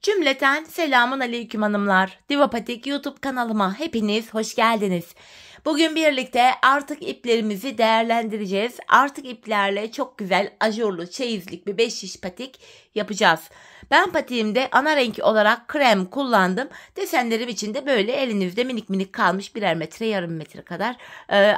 Cümleten selamun aleyküm hanımlar. Divapatik YouTube kanalıma hepiniz hoş geldiniz. Bugün birlikte artık iplerimizi değerlendireceğiz. Artık iplerle çok güzel ajurlu çeyizlik bir 5 şiş patik yapacağız. Ben patiğimde ana renk olarak krem kullandım. Desenlerim için de böyle elinizde minik minik kalmış birer metre yarım metre kadar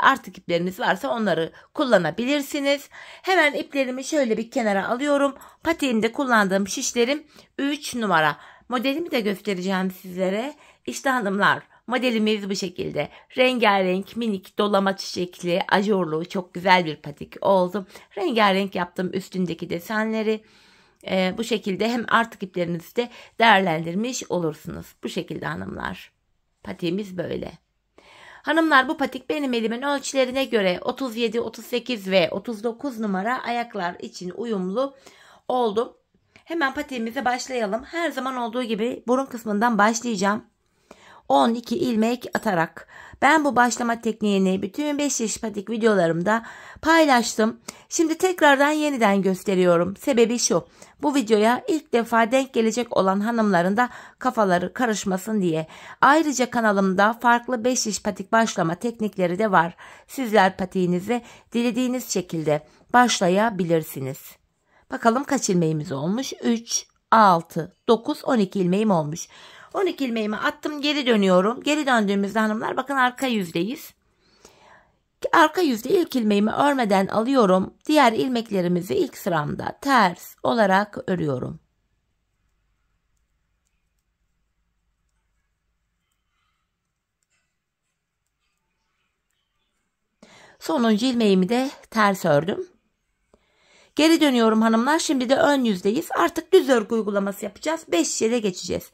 artık ipleriniz varsa onları kullanabilirsiniz. Hemen iplerimi şöyle bir kenara alıyorum. Patiğimde kullandığım şişlerim 3 numara. Modelimi de göstereceğim sizlere. İşte hanımlar, modelimiz bu şekilde. Rengarenk, minik, dolama çiçekli, ajurlu, çok güzel bir patik oldu. Rengarenk yaptım üstündeki desenleri. Bu şekilde hem artık iplerinizi de değerlendirmiş olursunuz. Bu şekilde hanımlar. Patiğimiz böyle. Hanımlar, bu patik benim elimin ölçülerine göre 37, 38 ve 39 numara ayaklar için uyumlu oldu. Hemen patiğimize başlayalım. Her zaman olduğu gibi burun kısmından başlayacağım. 12 ilmek atarak. Ben bu başlama tekniğini bütün 5 şiş patik videolarımda paylaştım. Şimdi tekrardan yeniden gösteriyorum. Sebebi şu. Bu videoya ilk defa denk gelecek olan hanımların da kafaları karışmasın diye. Ayrıca kanalımda farklı 5 şiş patik başlama teknikleri de var. Sizler patiğinizi dilediğiniz şekilde başlayabilirsiniz. Bakalım kaç ilmeğimiz olmuş? 3, 6, 9, 12 ilmeğim olmuş. 12 ilmeğimi attım, geri dönüyorum. Geri döndüğümüzde hanımlar bakın arka yüzdeyiz. Arka yüzde ilk ilmeğimi örmeden alıyorum. Diğer ilmeklerimizi ilk sıramda ters olarak örüyorum. Sonuncu ilmeğimi de ters ördüm. Geri dönüyorum hanımlar. Şimdi de ön yüzdeyiz. Artık düz örgü uygulaması yapacağız. 5 şişe geçeceğiz.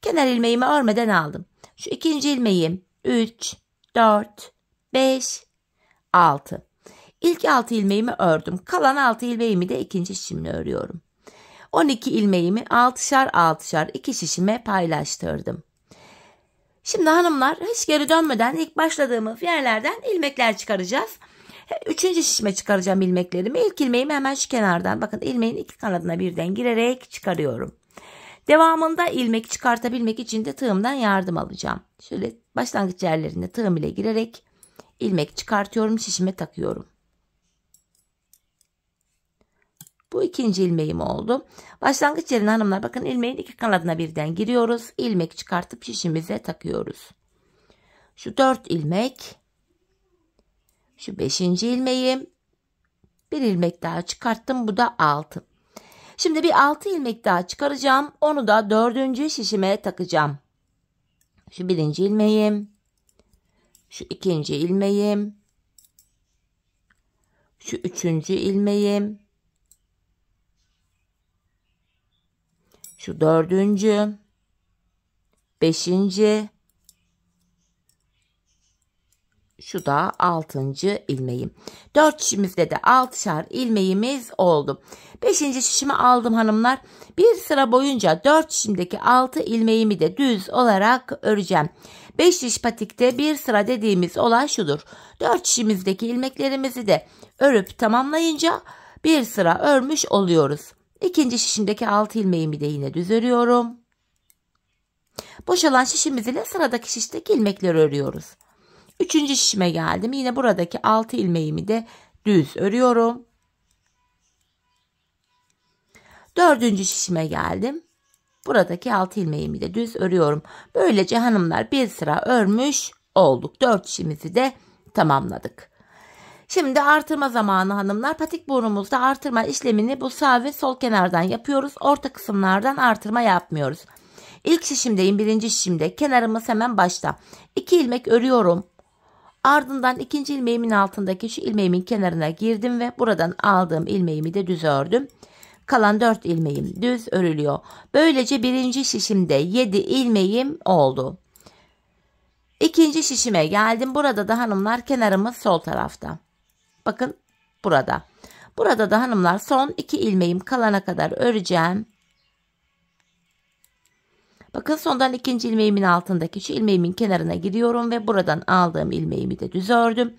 Kenar ilmeğimi örmeden aldım. Şu ikinci ilmeğim 3, 4, 5, 6. İlk 6 ilmeğimi ördüm. Kalan 6 ilmeğimi de ikinci şişimle örüyorum. 12 ilmeğimi 6'şar 6'şar 2 şişime paylaştırdım. Şimdi hanımlar, hiç geri dönmeden ilk başladığımız yerlerden ilmekler çıkaracağız. Üçüncü şişime çıkaracağım ilmeklerimi. İlk ilmeğimi hemen şu kenardan, bakın ilmeğin iki kanadına birden girerek çıkarıyorum. Devamında ilmek çıkartabilmek için de tığımdan yardım alacağım. Şöyle başlangıç yerlerine tığım ile girerek ilmek çıkartıyorum, şişime takıyorum. Bu ikinci ilmeğim oldu. Başlangıç yerine hanımlar bakın ilmeğin iki kanadına birden giriyoruz. İlmek çıkartıp şişimize takıyoruz. Şu 4 ilmek. Şu 5. ilmeğim. Bir ilmek daha çıkarttım. Bu da 6. Şimdi bir 6 ilmek daha çıkaracağım. Onu da 4. şişime takacağım. Şu 1. ilmeğim. Şu 2. ilmeğim. Şu 3. ilmeğim. Şu 4. 5. Şu da 6. ilmeğim. 4 şişimizde de 6'şar ilmeğimiz oldu. 5. şişimi aldım hanımlar. Bir sıra boyunca 4 şişimdeki 6 ilmeğimi de düz olarak öreceğim. 5 şiş patikte bir sıra dediğimiz olay şudur. 4 şişimizdeki ilmeklerimizi de örüp tamamlayınca bir sıra örmüş oluyoruz. 2. şişimdeki 6 ilmeğimi de yine düz örüyorum. Boşalan şişimiz ile sıradaki şişteki ilmekleri örüyoruz. 3. şişime geldim. Yine buradaki 6 ilmeğimi de düz örüyorum. 4. şişime geldim. Buradaki 6 ilmeğimi de düz örüyorum. Böylece hanımlar bir sıra örmüş olduk. 4 şişimizi de tamamladık. Şimdi artırma zamanı hanımlar. Patik burnumuzda artırma işlemini bu sağ ve sol kenardan yapıyoruz. Orta kısımlardan artırma yapmıyoruz. İlk şişimdeyim. 1. şişimde. Kenarımız hemen başta. 2 ilmek örüyorum. Ardından 2. ilmeğimin altındaki şu ilmeğimin kenarına girdim ve buradan aldığım ilmeğimi de düz ördüm. Kalan 4 ilmeğim düz örülüyor. Böylece 1. şişimde 7 ilmeğim oldu. 2. şişime geldim. Burada da hanımlar kenarımız sol tarafta. Bakın burada. Burada da hanımlar son 2 ilmeğim kalana kadar öreceğim. Bakın sondan 2. ilmeğimin altındaki şu ilmeğimin kenarına giriyorum ve buradan aldığım ilmeğimi de düz ördüm.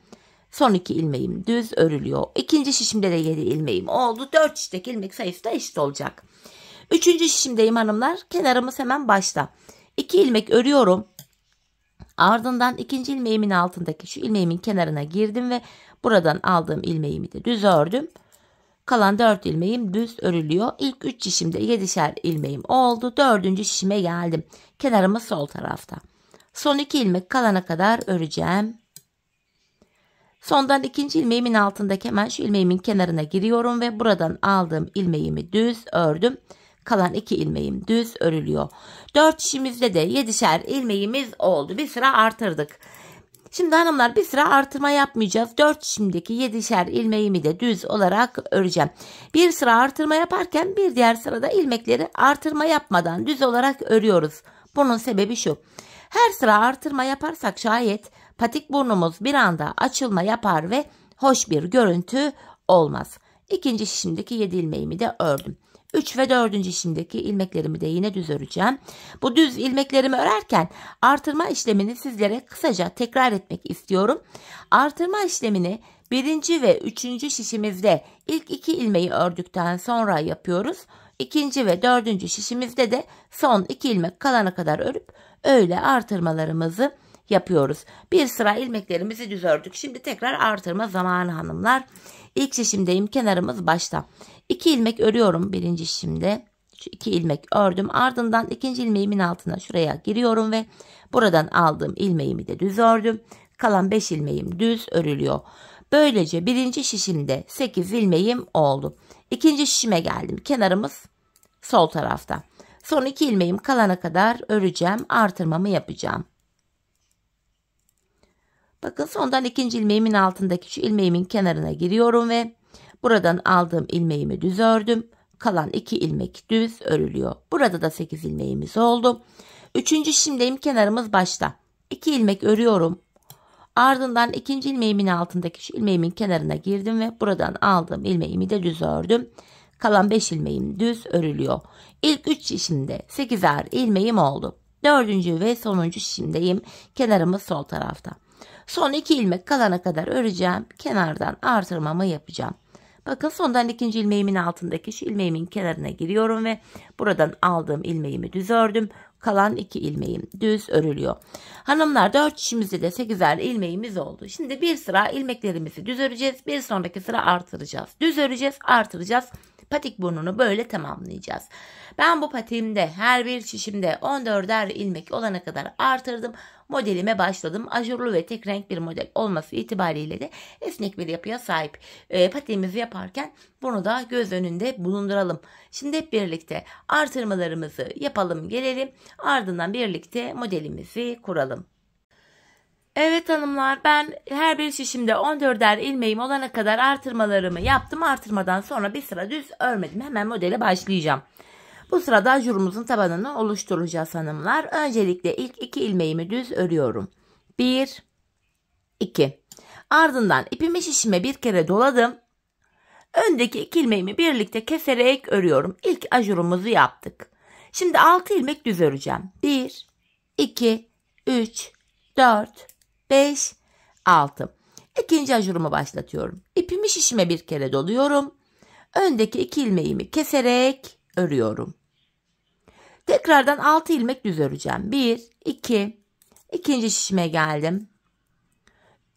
Son 2 ilmeğim düz örülüyor. 2. şişimde de 7 ilmeğim oldu. 4 şişteki ilmek sayısı da eşit olacak. Üçüncü şişimdeyim hanımlar. Kenarımız hemen başta. 2 ilmek örüyorum. Ardından ikinci ilmeğimin altındaki şu ilmeğimin kenarına girdim ve buradan aldığım ilmeğimi de düz ördüm. Kalan 4 ilmeğim düz örülüyor. İlk 3 şişimde 7'şer ilmeğim oldu. 4. şişime geldim. Kenarımız sol tarafta. Son 2 ilmek kalana kadar öreceğim. Sondan ikinci ilmeğimin altındaki hemen şu ilmeğimin kenarına giriyorum ve buradan aldığım ilmeğimi düz ördüm. Kalan 2 ilmeğim düz örülüyor. 4 şişimizde de 7'şer ilmeğimiz oldu. Bir sıra artırdık. Şimdi hanımlar bir sıra artırma yapmayacağız. 4 şişimdeki 7'şer ilmeğimi de düz olarak öreceğim. Bir sıra artırma yaparken bir diğer sırada ilmekleri artırma yapmadan düz olarak örüyoruz. Bunun sebebi şu. Her sıra artırma yaparsak şayet patik burnumuz bir anda açılma yapar ve hoş bir görüntü olmaz. İkinci şişimdeki 7 ilmeğimi de ördüm. 3 ve 4. şişimdeki ilmeklerimi de yine düz öreceğim. Bu düz ilmeklerimi örerken artırma işlemini sizlere kısaca tekrar etmek istiyorum. Artırma işlemini 1. ve 3. şişimizde ilk 2 ilmeği ördükten sonra yapıyoruz. 2. ve 4. şişimizde de son 2 ilmek kalana kadar örüp öyle artırmalarımızı yapıyoruz. Bir sıra ilmeklerimizi düz ördük. Şimdi tekrar artırma zamanı hanımlar. İlk şişimdeyim. Kenarımız başta. 2 ilmek örüyorum birinci şişimde. Şu 2 ilmek ördüm. Ardından ikinci ilmeğimin altına şuraya giriyorum ve buradan aldığım ilmeğimi de düz ördüm. Kalan 5 ilmeğim düz örülüyor. Böylece birinci şişimde 8 ilmeğim oldu. İkinci şişime geldim. Kenarımız sol tarafta. Son 2 ilmeğim kalana kadar öreceğim. Artırmamı yapacağım. Bakın sondan ikinci ilmeğimin altındaki şu ilmeğimin kenarına giriyorum ve buradan aldığım ilmeğimi düz ördüm. Kalan 2 ilmek düz örülüyor. Burada da 8 ilmeğimiz oldu. Üçüncü şişimdeyim. Kenarımız başta. 2 ilmek örüyorum. Ardından ikinci ilmeğimin altındaki şu ilmeğimin kenarına girdim ve buradan aldığım ilmeğimi de düz ördüm. Kalan 5 ilmeğim düz örülüyor. İlk 3 şişimde 8'er ilmeğim oldu. 4. ve sonuncu şişimdeyim. Kenarımız sol tarafta. Son 2 ilmek kalana kadar öreceğim. Kenardan artırmamı yapacağım. Bakın sondan ikinci ilmeğimin altındaki şu ilmeğimin kenarına giriyorum ve buradan aldığım ilmeğimi düz ördüm. Kalan 2 ilmeğim düz örülüyor. Hanımlar 4 şişimizde de 8'er ilmeğimiz oldu. Şimdi bir sıra ilmeklerimizi düz öreceğiz. Bir sonraki sıra artıracağız. Düz öreceğiz, artıracağız. Patik burnunu böyle tamamlayacağız. Ben bu patiğimde her bir şişimde 14'er ilmek olana kadar artırdım. Modelime başladım. Ajurlu ve tek renk bir model olması itibariyle de esnek bir yapıya sahip. Patiğimizi yaparken bunu da göz önünde bulunduralım. Şimdi hep birlikte artırmalarımızı yapalım gelelim. Ardından birlikte modelimizi kuralım. Evet hanımlar, ben her bir şişimde 14'er ilmeğim olana kadar artırmalarımı yaptım. Artırmadan sonra bir sıra düz örmedim. Hemen modele başlayacağım. Bu sırada ajurumuzun tabanını oluşturacağız hanımlar. Öncelikle ilk 2 ilmeğimi düz örüyorum. 1, 2. Ardından ipimi şişime bir kere doladım. Öndeki 2 ilmeğimi birlikte keserek örüyorum. İlk ajurumuzu yaptık. Şimdi 6 ilmek düz öreceğim. 1, 2, 3, 4, 5, 6. İkinci ajurumu başlatıyorum. İpimi şişime bir kere doluyorum. Öndeki 2 ilmeğimi keserek örüyorum. Tekrardan 6 ilmek düz öreceğim. 1, 2, ikinci şişime geldim.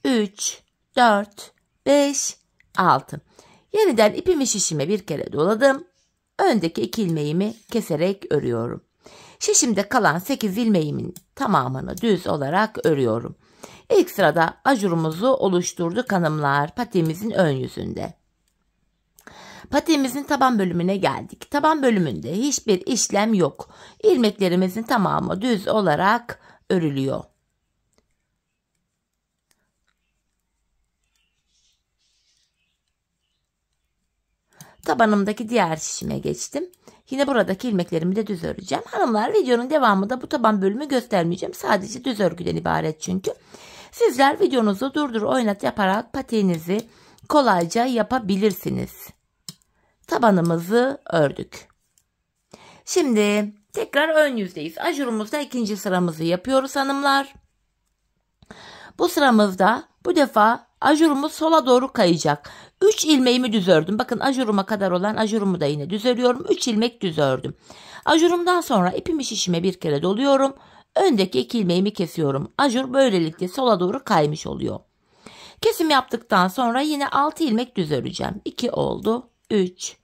3, 4, 5, 6. Yeniden ipimi şişime bir kere doladım. Öndeki 2 ilmeğimi keserek örüyorum. Şişimde kalan 8 ilmeğimin tamamını düz olarak örüyorum. İlk sırada ajurumuzu oluşturduk hanımlar, patiğimizin ön yüzünde. Patiğimizin taban bölümüne geldik. Taban bölümünde hiçbir işlem yok. İlmeklerimizin tamamı düz olarak örülüyor. Tabanımdaki diğer şişime geçtim. Yine buradaki ilmeklerimi de düz öreceğim. Hanımlar, videonun devamında bu taban bölümü göstermeyeceğim. Sadece düz örgüden ibaret çünkü. Sizler videonuzu durdur oynat yaparak patiğinizi kolayca yapabilirsiniz. Tabanımızı ördük. Şimdi tekrar ön yüzdeyiz. Ajurumuzda ikinci sıramızı yapıyoruz hanımlar. Bu sıramızda bu defa ajurumuz sola doğru kayacak. 3 ilmeğimi düz ördüm. Bakın ajuruma kadar olan ajurumu da yine düz örüyorum. 3 ilmek düz ördüm. Ajurumdan sonra ipimi şişime bir kere doluyorum. Öndeki 2 ilmeğimi kesiyorum. Ajur böylelikle sola doğru kaymış oluyor. Kesim yaptıktan sonra yine 6 ilmek düz öreceğim. 2 oldu. 3,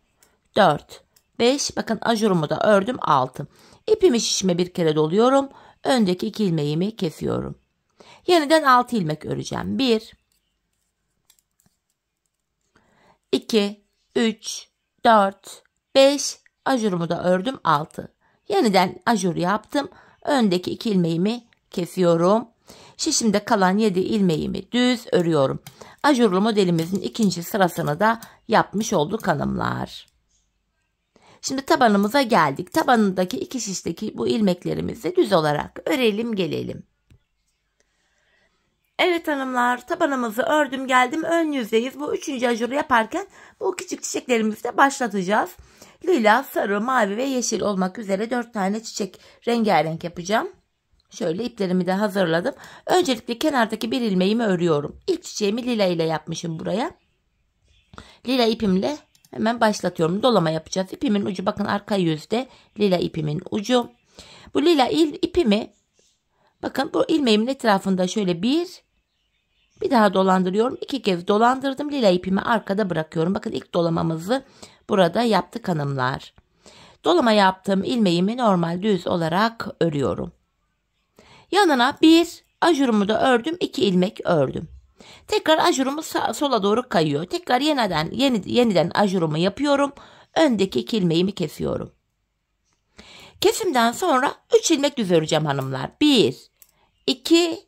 4, 5. Bakın ajurumu da ördüm 6. İpimi şişime bir kere doluyorum. Öndeki 2 ilmeğimi kesiyorum. Yeniden 6 ilmek öreceğim. 1, 2, 3, 4, 5. Ajurumu da ördüm 6. Yeniden ajur yaptım. Öndeki 2 ilmeğimi kesiyorum. Şişimde kalan 7 ilmeğimi düz örüyorum. Ajurlu modelimizin ikinci sırasını da yapmış olduk hanımlar. Şimdi tabanımıza geldik. Tabanındaki 2 şişteki bu ilmeklerimizi düz olarak örelim gelelim. Evet hanımlar, tabanımızı ördüm geldim. Ön yüzdeyiz. Bu 3. ajuru yaparken bu küçük çiçeklerimizi de başlatacağız. Lila, sarı, mavi ve yeşil olmak üzere 4 tane çiçek rengarenk yapacağım. Şöyle iplerimi de hazırladım. Öncelikle kenardaki bir ilmeğimi örüyorum. İlk çiçeğimi lila ile yapmışım buraya. Lila ipimle hemen başlatıyorum. Dolama yapacağız. İpimin ucu bakın arka yüzde. Lila ipimin ucu. Bu lila ipimi bakın bu ilmeğimin etrafında şöyle bir daha dolandırıyorum. 2 kez dolandırdım. Lila ipimi arkada bırakıyorum. Bakın ilk dolamamızı burada yaptık hanımlar. Dolama yaptığım ilmeğimi normal düz olarak örüyorum. Yanına bir ajurumu da ördüm. 2 ilmek ördüm. Tekrar ajurumu sola doğru kayıyor. Tekrar yeniden ajurumu yapıyorum. Öndeki 2 ilmeğimi kesiyorum. Kesimden sonra 3 ilmek düz öreceğim hanımlar. 1, 2,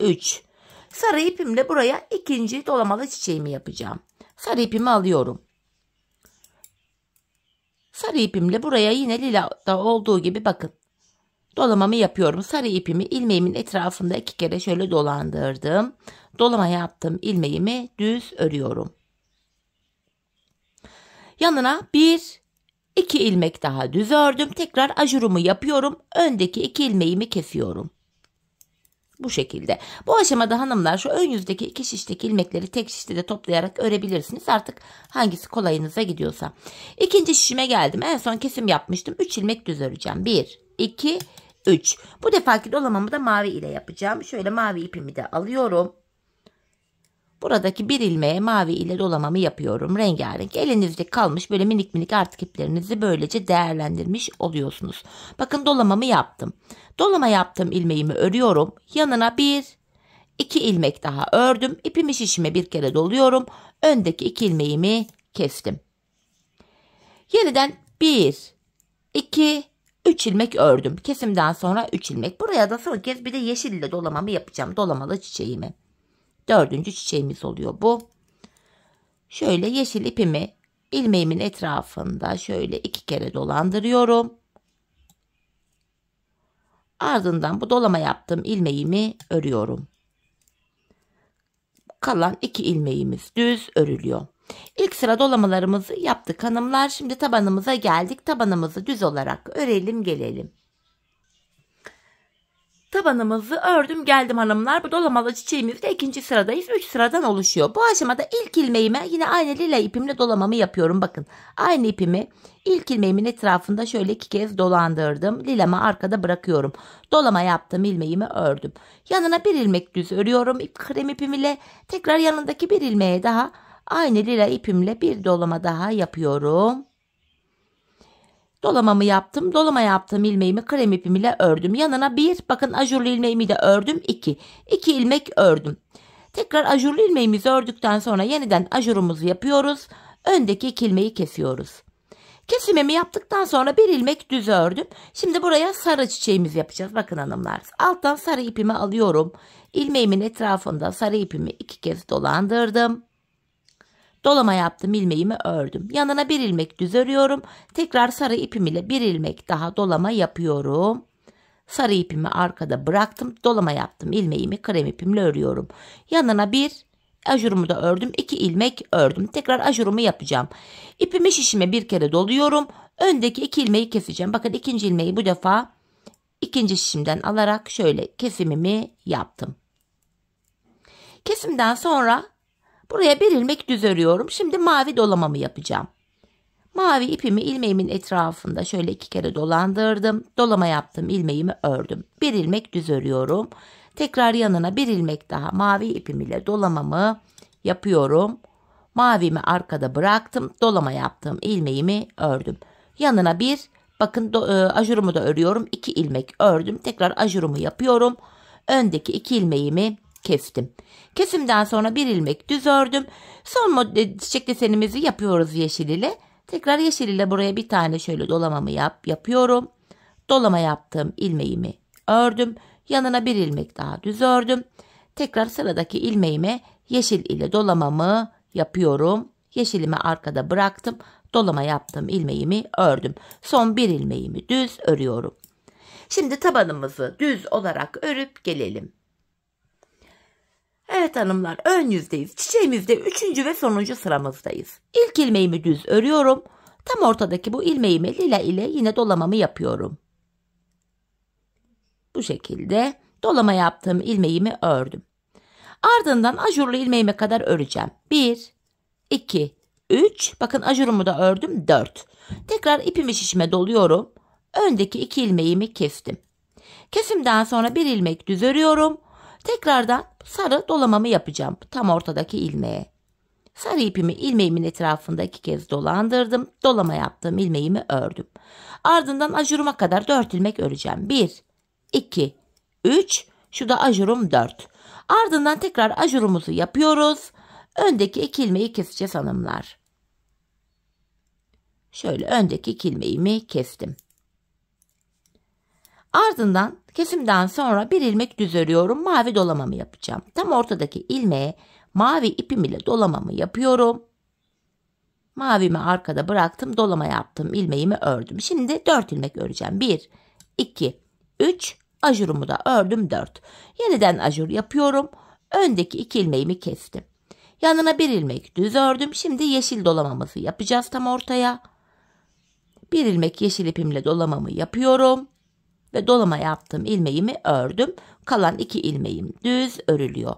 3. Sarı ipimle buraya ikinci dolamalı çiçeğimi yapacağım. Sarı ipimi alıyorum. Sarı ipimle buraya yine lila'da olduğu gibi bakın. Dolamamı yapıyorum. Sarı ipimi ilmeğimin etrafında 2 kere şöyle dolandırdım. Dolama yaptım. İlmeğimi düz örüyorum. Yanına 1, 2 ilmek daha düz ördüm. Tekrar ajurumu yapıyorum. Öndeki 2 ilmeğimi kesiyorum. Bu şekilde. Bu aşamada hanımlar şu ön yüzdeki 2 şişteki ilmekleri tek şişte de toplayarak örebilirsiniz. Artık hangisi kolayınıza gidiyorsa. İkinci şişime geldim. En son kesim yapmıştım. 3 ilmek düz öreceğim. 1, 2, 3. Bu defaki dolamamı da mavi ile yapacağım. Şöyle mavi ipimi de alıyorum. Buradaki bir ilmeğe mavi ile dolamamı yapıyorum. Rengarenk. Elinizde kalmış böyle minik minik artık iplerinizi böylece değerlendirmiş oluyorsunuz. Bakın dolamamı yaptım. Dolama yaptığım ilmeğimi örüyorum. Yanına 1, 2 ilmek daha ördüm. İpimi şişime bir kere doluyorum. Öndeki 2 ilmeğimi kestim. Yeniden 1, 2, 3 ilmek ördüm. Kesimden sonra 3 ilmek. Buraya da son kez bir de yeşil ile dolamamı yapacağım. Dolamalı çiçeğimi. 4. çiçeğimiz oluyor bu. Şöyle yeşil ipimi ilmeğimin etrafında şöyle 2 kere dolandırıyorum. Ardından bu dolama yaptığım ilmeğimi örüyorum. Kalan 2 ilmeğimiz düz örülüyor. İlk sıra dolamalarımızı yaptık hanımlar. Şimdi tabanımıza geldik. Tabanımızı düz olarak örelim gelelim. Tabanımızı ördüm geldim hanımlar. Bu dolamalı çiçeğimizde ikinci sıradayız. 3 sıradan oluşuyor. Bu aşamada ilk ilmeğime yine aynı lila ipimle dolamamı yapıyorum. Bakın aynı ipimi ilk ilmeğimin etrafında şöyle 2 kez dolandırdım. Lilamı arkada bırakıyorum. Dolama yaptım, ilmeğimi ördüm. Yanına bir ilmek düz örüyorum. Krem ipim ile tekrar yanındaki bir ilmeğe daha aynı lila ipimle bir dolama daha yapıyorum. Dolamamı yaptım. Dolama yaptığım ilmeğimi krem ipim ile ördüm. Yanına bir bakın ajurlu ilmeğimi de ördüm. 2 ilmek ördüm. Tekrar ajurlu ilmeğimizi ördükten sonra yeniden ajurumuzu yapıyoruz. Öndeki 2 ilmeği kesiyoruz. Kesimimi yaptıktan sonra bir ilmek düz ördüm. Şimdi buraya sarı çiçeğimizi yapacağız. Bakın hanımlar. Alttan sarı ipimi alıyorum. İlmeğimin etrafında sarı ipimi 2 kez dolandırdım. Dolama yaptım, ilmeğimi ördüm. Yanına bir ilmek düz örüyorum. Tekrar sarı ipim ile bir ilmek daha dolama yapıyorum. Sarı ipimi arkada bıraktım. Dolama yaptım, ilmeğimi krem ipimle örüyorum. Yanına bir ajurumu da ördüm. 2 ilmek ördüm. Tekrar ajurumu yapacağım. İpimi şişime bir kere doluyorum. Öndeki 2 ilmeği keseceğim. Bakın ikinci ilmeği bu defa ikinci şişimden alarak şöyle kesimimi yaptım. Kesimden sonra buraya bir ilmek düz örüyorum. Şimdi mavi dolamamı yapacağım. Mavi ipimi ilmeğimin etrafında şöyle 2 kere dolandırdım. Dolama yaptım, ilmeğimi ördüm. Bir ilmek düz örüyorum. Tekrar yanına bir ilmek daha mavi ipim ile dolamamı yapıyorum. Mavimi arkada bıraktım. Dolama yaptım, ilmeğimi ördüm. Yanına bir, bakın ajurumu da örüyorum. 2 ilmek ördüm. Tekrar ajurumu yapıyorum. Öndeki 2 ilmeğimi kestim. Kesimden sonra bir ilmek düz ördüm. Son çiçek desenimizi yapıyoruz yeşil ile. Tekrar yeşil ile buraya bir tane şöyle dolamamı yapıyorum. Dolama yaptığım ilmeğimi ördüm. Yanına bir ilmek daha düz ördüm. Tekrar sıradaki ilmeğime yeşil ile dolamamı yapıyorum. Yeşilimi arkada bıraktım. Dolama yaptığım ilmeğimi ördüm. Son bir ilmeğimi düz örüyorum. Şimdi tabanımızı düz olarak örüp gelelim. Evet hanımlar, ön yüzdeyiz. Çiçeğimizde 3. ve sonuncu sıramızdayız. İlk ilmeğimi düz örüyorum. Tam ortadaki bu ilmeğimi lila ile yine dolamamı yapıyorum. Bu şekilde dolama yaptığım ilmeğimi ördüm. Ardından ajurlu ilmeğime kadar öreceğim. 1, 2, 3. Bakın ajurumu da ördüm. 4. Tekrar ipimi şişime doluyorum. Öndeki 2 ilmeğimi kestim. Kesimden sonra bir ilmek düz örüyorum. Tekrardan sarı dolamamı yapacağım. Tam ortadaki ilmeğe. Sarı ipimi ilmeğimin etrafında 2 kez dolandırdım. Dolama yaptığım ilmeğimi ördüm. Ardından ajuruma kadar 4 ilmek öreceğim. 1, 2, 3. Şu da ajurum 4. Ardından tekrar ajurumuzu yapıyoruz. Öndeki 2 ilmeği keseceğiz hanımlar. Şöyle öndeki 2 ilmeğimi kestim. Ardından kesimden sonra bir ilmek düz örüyorum. Mavi dolamamı yapacağım. Tam ortadaki ilmeğe mavi ipim ile dolamamı yapıyorum. Mavimi arkada bıraktım. Dolama yaptım. İlmeğimi ördüm. Şimdi 4 ilmek öreceğim. 1, 2, 3. Ajurumu da ördüm 4. Yeniden ajur yapıyorum. Öndeki 2 ilmeğimi kestim. Yanına bir ilmek düz ördüm. Şimdi yeşil dolamamızı yapacağız tam ortaya. Bir ilmek yeşil ipimle dolamamı yapıyorum. Ve dolama yaptığım ilmeğimi ördüm. Kalan 2 ilmeğim düz örülüyor.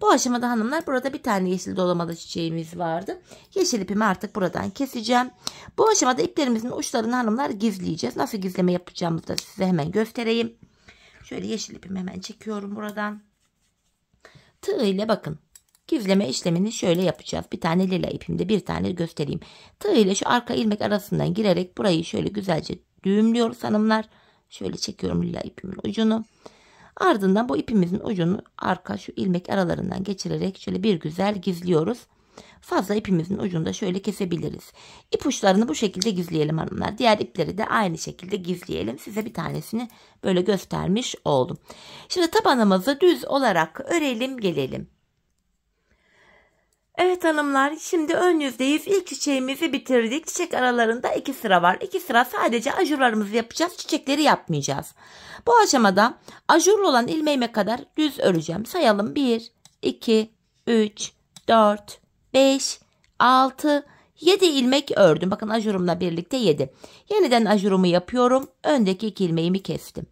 Bu aşamada hanımlar burada bir tane yeşil dolamalı çiçeğimiz vardı. Yeşil ipimi artık buradan keseceğim. Bu aşamada iplerimizin uçlarını hanımlar gizleyeceğiz. Nasıl gizleme yapacağımızı da size hemen göstereyim. Şöyle yeşil ipimi hemen çekiyorum buradan. Tığ ile bakın. Gizleme işlemini şöyle yapacağız. Bir tane lila ipimde bir tane göstereyim. Tığ ile şu arka ilmek arasından girerek burayı şöyle güzelce düğümlüyoruz hanımlar. Şöyle çekiyorum lila ipimin ucunu. Ardından bu ipimizin ucunu arka şu ilmek aralarından geçirerek şöyle bir güzel gizliyoruz. Fazla ipimizin ucunu da şöyle kesebiliriz. İp uçlarını bu şekilde gizleyelim hanımlar. Diğer ipleri de aynı şekilde gizleyelim. Size bir tanesini böyle göstermiş oldum. Şimdi tabanımızı düz olarak örelim gelelim. Evet hanımlar, şimdi ön yüzdeyiz. İlk çiçeğimizi bitirdik. Çiçek aralarında 2 sıra var. 2 sıra sadece ajurlarımızı yapacağız. Çiçekleri yapmayacağız. Bu aşamada ajurlu olan ilmeğime kadar düz öreceğim. Sayalım. 1, 2, 3, 4, 5, 6, 7 ilmek ördüm. Bakın ajurumla birlikte 7. Yeniden ajurumu yapıyorum. Öndeki 2 ilmeğimi kestim.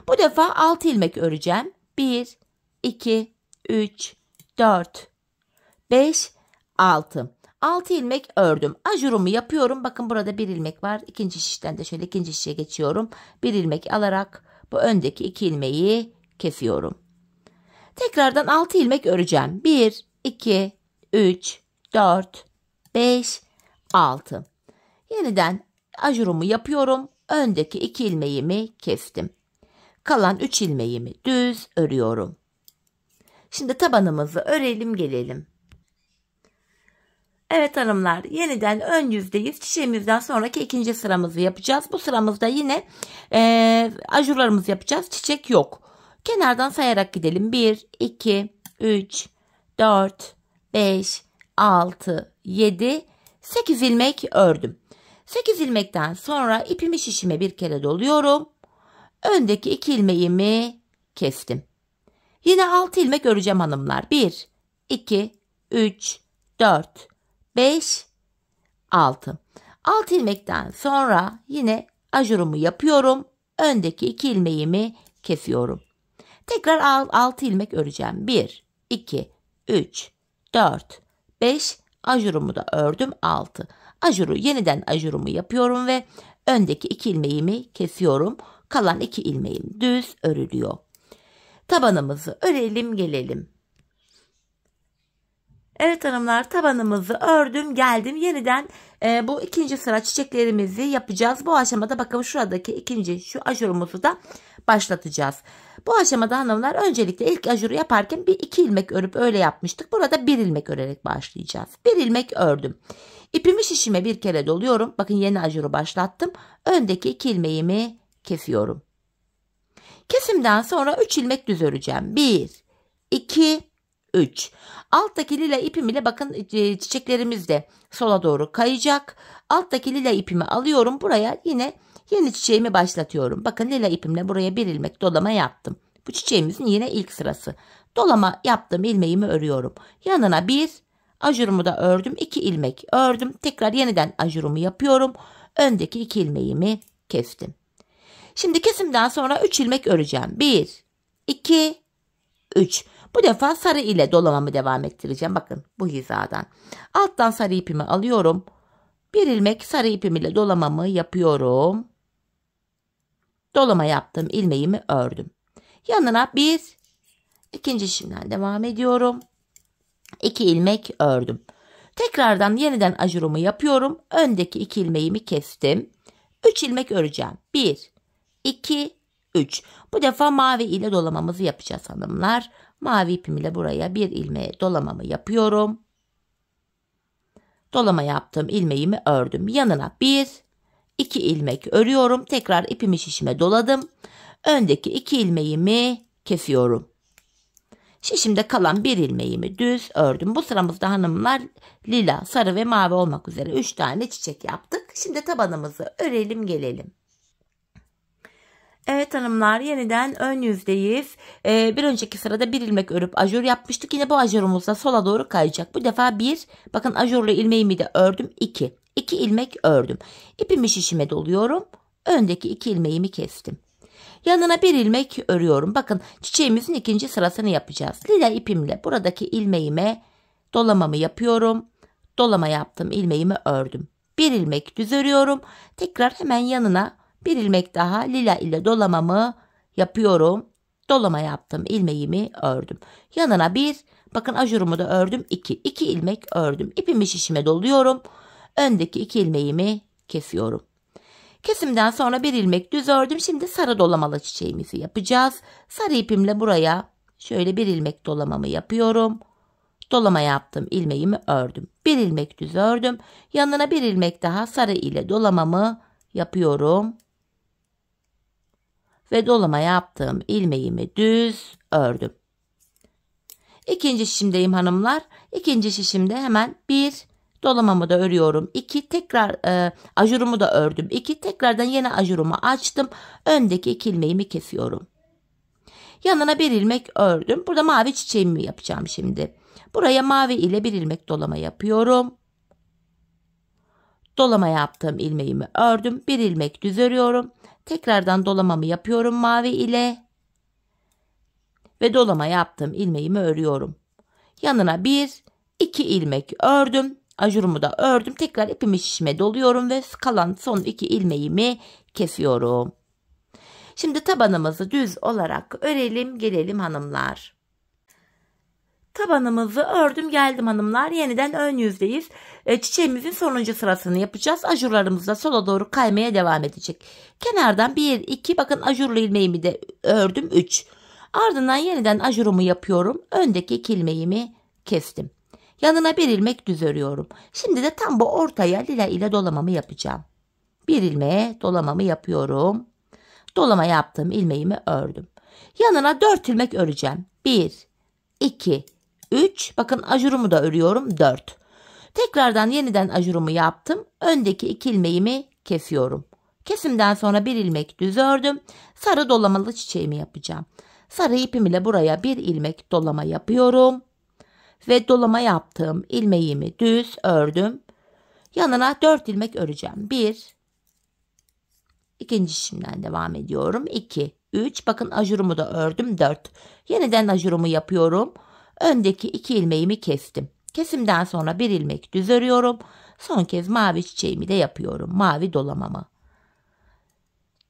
Bu defa 6 ilmek öreceğim. 1, 2, 3, 4, 5, 6. 6 ilmek ördüm. Ajurumu yapıyorum. Bakın burada bir ilmek var. İkinci şişten de şöyle ikinci şişe geçiyorum. Bir ilmek alarak bu öndeki 2 ilmeği kesiyorum. Tekrardan 6 ilmek öreceğim. 1, 2, 3, 4, 5, 6. Yeniden ajurumu yapıyorum. Öndeki 2 ilmeğimi kestim. Kalan 3 ilmeğimi düz örüyorum. Şimdi tabanımızı örelim gelelim. Evet hanımlar, yeniden ön yüzdeyiz. Çiçeğimizden sonraki ikinci sıramızı yapacağız. Bu sıramızda yine ajurlarımızı yapacağız. Çiçek yok. Kenardan sayarak gidelim. 1, 2, 3, 4, 5, 6, 7, 8 ilmek ördüm. 8 ilmekten sonra ipimi şişime bir kere doluyorum. Öndeki 2 ilmeğimi kestim. Yine 6 ilmek öreceğim hanımlar. 1, 2, 3, 4, 5, 6. 6 ilmekten sonra yine ajurumu yapıyorum. Öndeki 2 ilmeğimi kesiyorum. Tekrar 6 ilmek öreceğim. 1, 2, 3, 4, 5, ajurumu da ördüm 6. Yeniden ajurumu yapıyorum ve öndeki 2 ilmeğimi kesiyorum. Kalan 2 ilmeğim düz örülüyor. Tabanımızı örelim gelelim. Evet hanımlar, tabanımızı ördüm geldim. Yeniden bu ikinci sıra çiçeklerimizi yapacağız. Bu aşamada bakın şuradaki ikinci şu ajurumuzu da başlatacağız. Bu aşamada hanımlar öncelikle ilk ajuru yaparken bir 2 ilmek örüp öyle yapmıştık. Burada 1 ilmek örerek başlayacağız. 1 ilmek ördüm. İpimi şişime bir kere doluyorum. Bakın yeni ajuru başlattım. Öndeki 2 ilmeğimi kesiyorum. Kesimden sonra 3 ilmek düz öreceğim. 1, 2, 3. Alttaki lila ipim ile bakın çiçeklerimiz de sola doğru kayacak. Alttaki lila ipimi alıyorum. Buraya yine yeni çiçeğimi başlatıyorum. Bakın lila ipimle buraya 1 ilmek dolama yaptım. Bu çiçeğimizin yine ilk sırası. Dolama yaptığım ilmeğimi örüyorum. Yanına 1, ajurumu da ördüm. 2 ilmek ördüm. Tekrar yeniden ajurumu yapıyorum. Öndeki 2 ilmeğimi kestim. Şimdi kesimden sonra 3 ilmek öreceğim. 1, 2, 3. Bu defa sarı ile dolamamı devam ettireceğim. Bakın bu hizadan. Alttan sarı ipimi alıyorum. 1 ilmek sarı ipim ile dolamamı yapıyorum. Dolama yaptığım ilmeğimi ördüm. Yanına 1, ikinci şişimden devam ediyorum. 2 ilmek ördüm. Tekrardan yeniden ajurumu yapıyorum. Öndeki 2 ilmeğimi kestim. 3 ilmek öreceğim. 1, 2, 3. Bu defa mavi ile dolamamızı yapacağız hanımlar. Mavi ipim ile buraya 1 ilmeğe dolamamı yapıyorum. Dolama yaptığım ilmeğimi ördüm. Yanına 1, 2 ilmek örüyorum. Tekrar ipimi şişime doladım. Öndeki 2 ilmeğimi kesiyorum. Şişimde kalan 1 ilmeğimi düz ördüm. Bu sıramızda hanımlar lila, sarı ve mavi olmak üzere 3 tane çiçek yaptık. Şimdi tabanımızı örelim gelelim. Evet hanımlar, yeniden ön yüzdeyiz. Bir önceki sırada 1 ilmek örüp ajur yapmıştık. Yine bu ajurumuz da sola doğru kayacak. Bu defa 1, bakın ajurlu ilmeğimi de ördüm. 2 ilmek ördüm. İpimi şişime doluyorum. Öndeki 2 ilmeğimi kestim. Yanına 1 ilmek örüyorum. Bakın çiçeğimizin ikinci sırasını yapacağız. Lila ipimle buradaki ilmeğime dolamamı yapıyorum. Dolama yaptım, ilmeğimi ördüm. 1 ilmek düz örüyorum. Tekrar hemen yanına 1 ilmek daha lila ile dolamamı yapıyorum. Dolama yaptım, ilmeğimi ördüm. Yanına 1, bakın ajurumu da ördüm. 2 ilmek ördüm. İpimi şişime doluyorum. Öndeki 2 ilmeğimi kesiyorum. Kesimden sonra 1 ilmek düz ördüm. Şimdi sarı dolamalı çiçeğimizi yapacağız. Sarı ipimle buraya şöyle 1 ilmek dolamamı yapıyorum. Dolama yaptım, ilmeğimi ördüm. 1 ilmek düz ördüm. Yanına 1 ilmek daha sarı ile dolamamı yapıyorum. Ve dolama yaptığım ilmeğimi düz ördüm. İkinci şişimdeyim hanımlar. İkinci şişimde hemen 1 dolamamı da örüyorum. 2 tekrar ajurumu da ördüm. 2 tekrardan yine ajurumu açtım. Öndeki 2 ilmeğimi kesiyorum. Yanına 1 ilmek ördüm. Burada mavi çiçeğimi yapacağım şimdi. Buraya mavi ile 1 ilmek dolama yapıyorum. Dolama yaptığım ilmeğimi ördüm. 1 ilmek düz örüyorum. Tekrardan dolamamı yapıyorum mavi ile. Ve dolama yaptığım ilmeğimi örüyorum. Yanına 1, 2 ilmek ördüm. Ajurumu da ördüm. Tekrar ipimi şişime doluyorum ve kalan son 2 ilmeğimi kesiyorum. Şimdi tabanımızı düz olarak örelim gelelim hanımlar. Tabanımızı ördüm geldim hanımlar. Yeniden ön yüzdeyiz. Çiçeğimizin sonuncu sırasını yapacağız. Ajurlarımız da sola doğru kaymaya devam edecek. Kenardan 1, 2, bakın ajurlu ilmeğimi de ördüm 3. Ardından yeniden ajurumu yapıyorum. Öndeki 2 ilmeğimi kestim. Yanına 1 ilmek düz örüyorum. Şimdi de tam bu ortaya lila ile dolamamı yapacağım. 1 ilmeğe dolamamı yapıyorum. Dolama yaptığım ilmeğimi ördüm. Yanına 4 ilmek öreceğim. 1, 2, 3. Bakın ajurumu da örüyorum. 4. Tekrardan yeniden ajurumu yaptım. Öndeki 2 ilmeğimi kesiyorum. Kesimden sonra 1 ilmek düz ördüm. Sarı dolamalı çiçeğimi yapacağım. Sarı ipim ile buraya 1 ilmek dolama yapıyorum. Ve dolama yaptığım ilmeğimi düz ördüm. Yanına 4 ilmek öreceğim. 1, ikinci şişimden devam ediyorum. 2, 3. Bakın ajurumu da ördüm. 4. Yeniden ajurumu yapıyorum. öndeki 2 ilmeğimi kestim. Kesimden sonra bir ilmek düz örüyorum. Son kez mavi çiçeğimi de yapıyorum. Mavi dolamamı.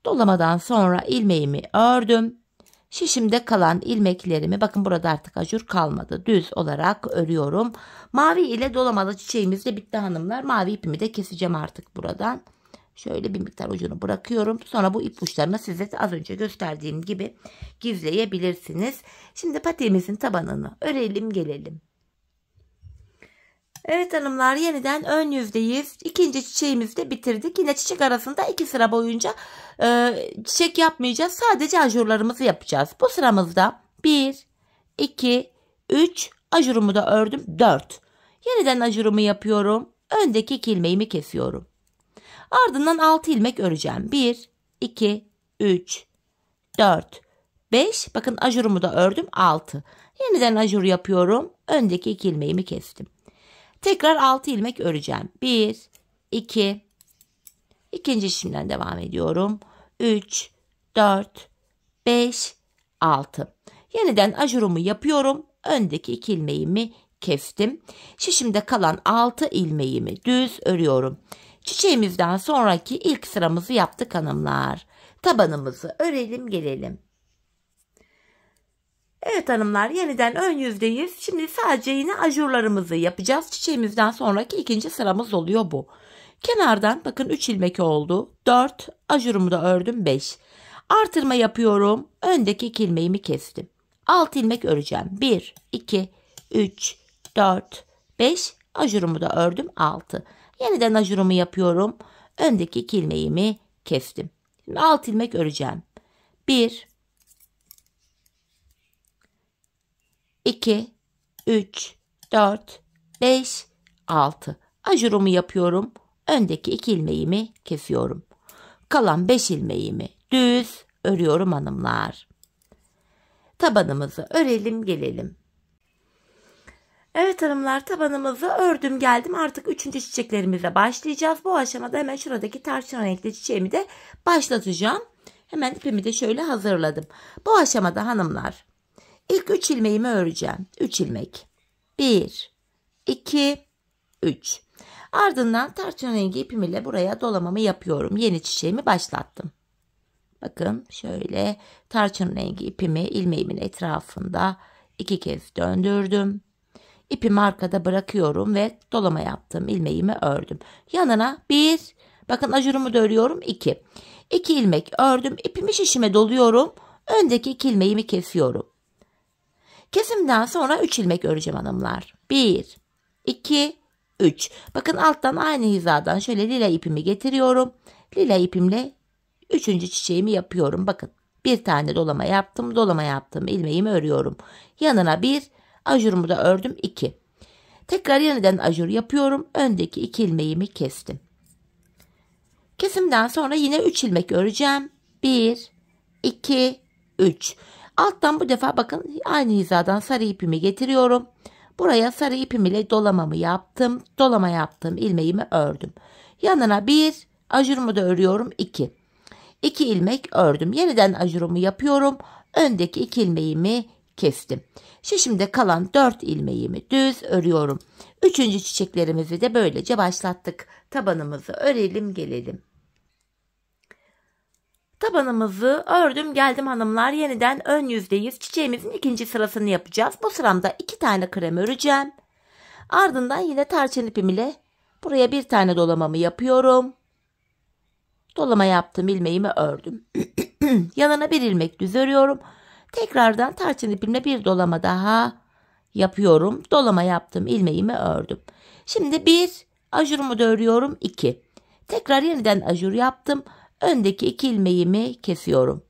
Dolamadan sonra ilmeğimi ördüm. Şişimde kalan ilmeklerimi, bakın burada artık ajur kalmadı, düz olarak örüyorum. Mavi ile dolamalı çiçeğimiz de bitti hanımlar. Mavi ipimi de keseceğim artık buradan. Şöyle bir miktar ucunu bırakıyorum. Sonra bu ip uçlarını size az önce gösterdiğim gibi gizleyebilirsiniz. Şimdi patiğimizin tabanını örelim gelelim. Evet hanımlar, yeniden ön yüzdeyiz. İkinci çiçeğimizi de bitirdik. Yine çiçek arasında 2 sıra boyunca çiçek yapmayacağız. Sadece ajurlarımızı yapacağız. Bu sıramızda 1, 2, 3 ajurumu da ördüm. 4. Yeniden ajurumu yapıyorum. Öndeki 2 ilmeğimi kesiyorum. Ardından 6 ilmek öreceğim. 1, 2, 3, 4, 5. Bakın ajurumu da ördüm. 6. Yeniden ajur yapıyorum. Öndeki 2 ilmeğimi kestim. Tekrar 6 ilmek öreceğim. 1, 2, ikinci şişimden devam ediyorum. 3, 4, 5, 6. Yeniden ajurumu yapıyorum. Öndeki 2 ilmeğimi kestim. Şişimde kalan 6 ilmeğimi düz örüyorum. Çiçeğimizden sonraki ilk sıramızı yaptık hanımlar. Tabanımızı örelim gelelim. Evet hanımlar, yeniden ön yüzdeyiz. Şimdi sadece yine ajurlarımızı yapacağız. Çiçeğimizden sonraki ikinci sıramız oluyor bu. Kenardan bakın 3 ilmek oldu. 4 ajurumu da ördüm. 5. Artırma yapıyorum. Öndeki 2 ilmeğimi kestim. 6 ilmek öreceğim. 1, 2, 3, 4, 5 ajurumu da ördüm. 6. Yeniden ajurumu yapıyorum. Öndeki 2 ilmeğimi kestim. Şimdi 6 ilmek öreceğim. 1, 2, 3, 4, 5, 6. Ajurumu yapıyorum. Öndeki 2 ilmeğimi kesiyorum. Kalan 5 ilmeğimi düz örüyorum hanımlar. Tabanımızı örelim gelelim. Evet hanımlar, tabanımızı ördüm geldim. Artık 3. çiçeklerimize başlayacağız. Bu aşamada hemen şuradaki tarçın renkli çiçeğimi de başlatacağım. Hemen ipimi de şöyle hazırladım. Bu aşamada hanımlar İlk 3 ilmeğimi öreceğim. 3 ilmek. 1, 2, 3. Ardından tarçın rengi ipim ile buraya dolamamı yapıyorum. Yeni çiçeğimi başlattım. Bakın şöyle tarçın rengi ipimi ilmeğimin etrafında 2 kez döndürdüm. İpimi arkada bırakıyorum ve dolama yaptım. İlmeğimi ördüm. Yanına 1, bakın ajurumu da örüyorum. 2. 2 ilmek ördüm. İpimi şişime doluyorum. Öndeki 2 ilmeğimi kesiyorum. Kesimden sonra 3 ilmek öreceğim hanımlar. 1, 2, 3. Bakın alttan aynı hizadan şöyle lila ipimi getiriyorum. Lila ipimle 3. çiçeğimi yapıyorum. Bakın bir tane dolama yaptım. Dolama yaptım. İlmeğimi örüyorum. Yanına 1, ajurumu da ördüm. 2. Tekrar yeniden ajur yapıyorum. Öndeki 2 ilmeğimi kestim. Kesimden sonra yine 3 ilmek öreceğim. 1, 2, 3. Alttan bu defa bakın aynı hizadan sarı ipimi getiriyorum. Buraya sarı ipim ile dolamamı yaptım. Dolama yaptım. İlmeğimi ördüm. Yanına 1, ajurumu da örüyorum. 2. 2 ilmek ördüm. Yeniden ajurumu yapıyorum. Öndeki 2 ilmeğimi kestim. Şişimde kalan 4 ilmeğimi düz örüyorum. 3. çiçeklerimizi de böylece başlattık. Tabanımızı örelim gelelim. Tabanımızı ördüm geldim hanımlar. Yeniden ön yüzdeyiz. Çiçeğimizin ikinci sırasını yapacağız. Bu sıramda 2 tane krem öreceğim. Ardından yine tarçın ipim ile buraya bir tane dolamamı yapıyorum. Dolama yaptım, ilmeğimi ördüm. Yanına bir ilmek düz örüyorum. Tekrardan tarçın ipimle bir dolama daha yapıyorum. Dolama yaptım, ilmeğimi ördüm. Şimdi 1, ajurumu da örüyorum. 2. Tekrar yeniden ajur yaptım. Öndeki 2 ilmeğimi kesiyorum.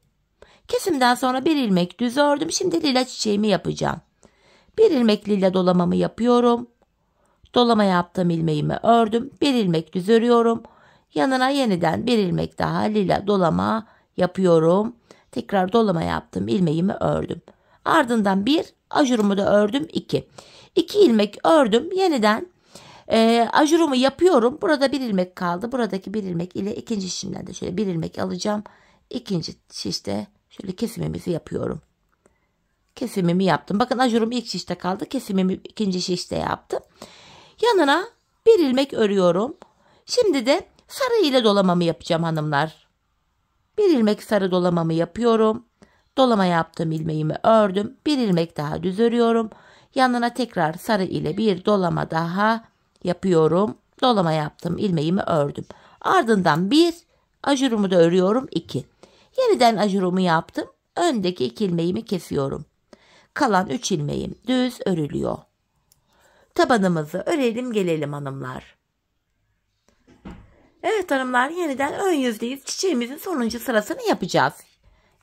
Kesimden sonra bir ilmek düz ördüm. Şimdi lila çiçeğimi yapacağım. Bir ilmek lila dolamamı yapıyorum. Dolama yaptım, ilmeğimi ördüm. Bir ilmek düz örüyorum. Yanına yeniden bir ilmek daha lila dolama yapıyorum. Tekrar dolama yaptım, ilmeğimi ördüm. Ardından bir ajurumu da ördüm. 2. 2 ilmek ördüm. Yeniden ajurumu yapıyorum. Burada bir ilmek kaldı. Buradaki bir ilmek ile ikinci şişimden de şöyle bir ilmek alacağım. İkinci şişte şöyle kesimimizi yapıyorum. kesimimi yaptım. Bakın ajurum ilk şişte kaldı. Kesimimi ikinci şişte yaptım. Yanına bir ilmek örüyorum. Şimdi de sarı ile dolamamı yapacağım hanımlar. Bir ilmek sarı dolamamı yapıyorum. Dolama yaptığım ilmeğimi ördüm. Bir ilmek daha düz örüyorum. Yanına tekrar sarı ile bir dolama daha yapıyorum. Dolama yaptım, ilmeğimi ördüm. Ardından bir ajurumu da örüyorum, 2. Yeniden ajurumu yaptım. Öndeki 2 ilmeğimi kesiyorum. Kalan 3 ilmeğim düz örülüyor. Tabanımızı örelim gelelim hanımlar. Evet hanımlar, yeniden ön yüzdeyiz. Çiçeğimizin sonuncu sırasını yapacağız.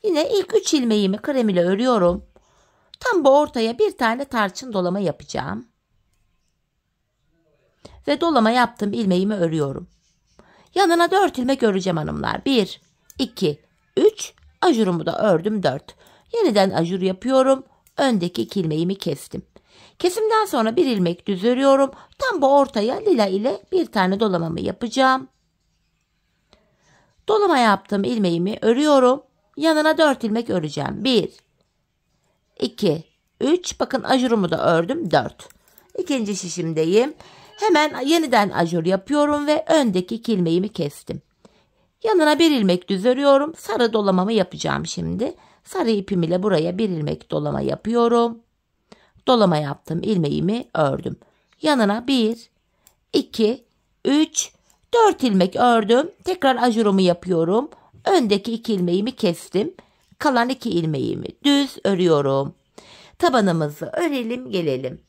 Yine ilk 3 ilmeğimi krem ile örüyorum. Tam bu ortaya bir tane tarçın dolama yapacağım. Ve dolama yaptığım ilmeğimi örüyorum. Yanına 4 ilmek öreceğim hanımlar. 1, 2, 3. Ajurumu da ördüm 4. Yeniden ajur yapıyorum. Öndeki 2 ilmeğimi kestim. Kesimden sonra bir ilmek düz örüyorum. Tam bu ortaya lila ile bir tane dolamamı yapacağım. Dolama yaptığım ilmeğimi örüyorum. Yanına 4 ilmek öreceğim. 1, 2, 3. Bakın ajurumu da ördüm 4. İkinci şişimdeyim. Hemen yeniden ajur yapıyorum ve öndeki 2 ilmeğimi kestim. Yanına bir ilmek düz örüyorum. Sarı dolamamı yapacağım şimdi. Sarı ipim ile buraya bir ilmek dolama yapıyorum. Dolama yaptım, ilmeğimi ördüm. Yanına 1, 2, 3, 4 ilmek ördüm. Tekrar ajurumu yapıyorum. Öndeki 2 ilmeğimi kestim. Kalan 2 ilmeğimi düz örüyorum. Tabanımızı örelim gelelim.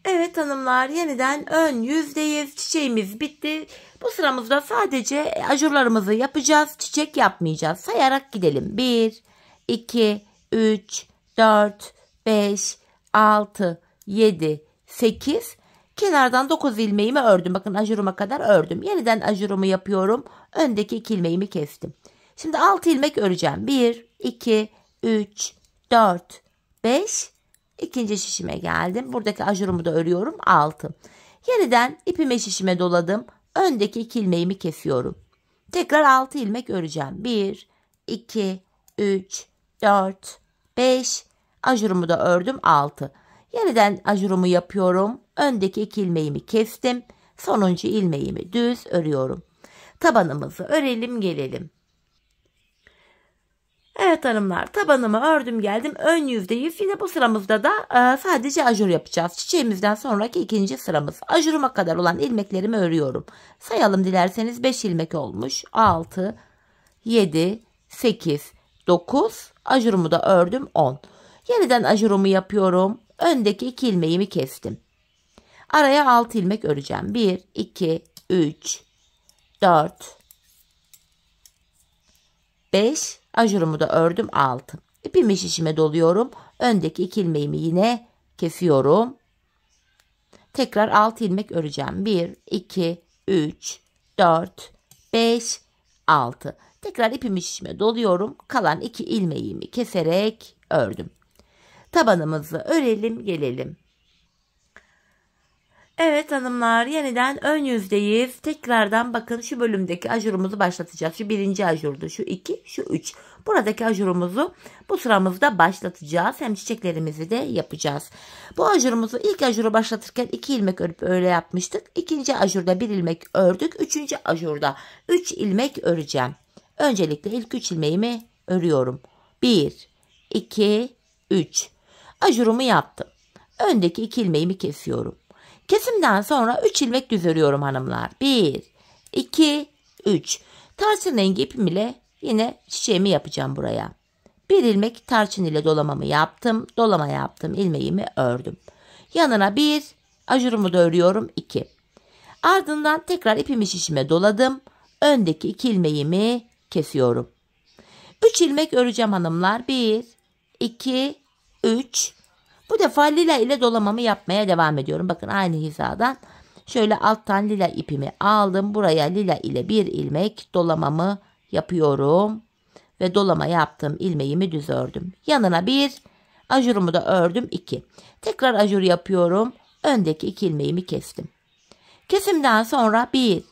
Evet hanımlar, yeniden ön yüzdeyiz. Çiçeğimiz bitti. Bu sıramızda sadece ajurlarımızı yapacağız. Çiçek yapmayacağız. Sayarak gidelim. 1, 2, 3, 4, 5, 6, 7, 8. Kenardan 9 ilmeğimi ördüm. Bakın ajuruma kadar ördüm. Yeniden ajurumu yapıyorum. Öndeki 2 ilmeğimi kestim. Şimdi 6 ilmek öreceğim. 1, 2, 3, 4, 5. İkinci şişime geldim. Buradaki ajurumu da örüyorum. 6. Yeniden ipimi şişime doladım. Öndeki 2 ilmeğimi kesiyorum. Tekrar 6 ilmek öreceğim. 1, 2, 3, 4, 5. Ajurumu da ördüm. 6. Yeniden ajurumu yapıyorum. Öndeki 2 ilmeğimi kestim. Sonuncu ilmeğimi düz örüyorum. Tabanımızı örelim gelelim. Evet hanımlar, tabanımı ördüm geldim. Ön yüzdeyiz. Yine bu sıramızda da sadece ajur yapacağız. Çiçeğimizden sonraki ikinci sıramız. Ajuruma kadar olan ilmeklerimi örüyorum. Sayalım dilerseniz, 5 ilmek olmuş. 6, 7, 8, 9. Ajurumu da ördüm 10. Yeniden ajurumu yapıyorum. Öndeki 2 ilmeğimi kestim. Araya 6 ilmek öreceğim. 1, 2, 3, 4, 5. Ajurumu da ördüm 6. İpimi şişime doluyorum. Öndeki 2 ilmeğimi yine kesiyorum. Tekrar 6 ilmek öreceğim. 1, 2, 3, 4, 5, 6. Tekrar ipimi şişime doluyorum. Kalan 2 ilmeğimi keserek ördüm. Tabanımızı örelim gelelim. Evet hanımlar, yeniden ön yüzdeyiz. Tekrardan bakın, şu bölümdeki ajurumuzu başlatacağız. Şu birinci ajurdu, şu 2, şu 3. Buradaki ajurumuzu bu sıramızda başlatacağız. Hem çiçeklerimizi de yapacağız. Bu ajurumuzu, ilk ajuru başlatırken 2 ilmek örüp öyle yapmıştık. İkinci ajurda 1 ilmek ördük. Üçüncü ajurda 3 ilmek öreceğim. Öncelikle ilk 3 ilmeğimi örüyorum. 1, 2, 3. Ajurumu yaptım. Öndeki 2 ilmeğimi kesiyorum. Kesimden sonra 3 ilmek düz örüyorum hanımlar. 1, 2, 3. Tarçın rengi ipim ile yine çiçeğimi yapacağım buraya. 1 ilmek tarçın ile dolamamı yaptım. Dolama yaptım. İlmeğimi ördüm. Yanına 1, ajurumu da örüyorum 2. Ardından tekrar ipimi şişime doladım. Öndeki 2 ilmeğimi kesiyorum. 3 ilmek öreceğim hanımlar. 1, 2, 3. Bu defa lila ile dolamamı yapmaya devam ediyorum. Bakın aynı hizadan şöyle alttan lila ipimi aldım. Buraya lila ile 1 ilmek dolamamı yapıyorum. Ve dolama yaptığım ilmeğimi düz ördüm. Yanına 1, ajurumu da ördüm 2. Tekrar ajur yapıyorum. Öndeki 2 ilmeğimi kestim. Kesimden sonra 1,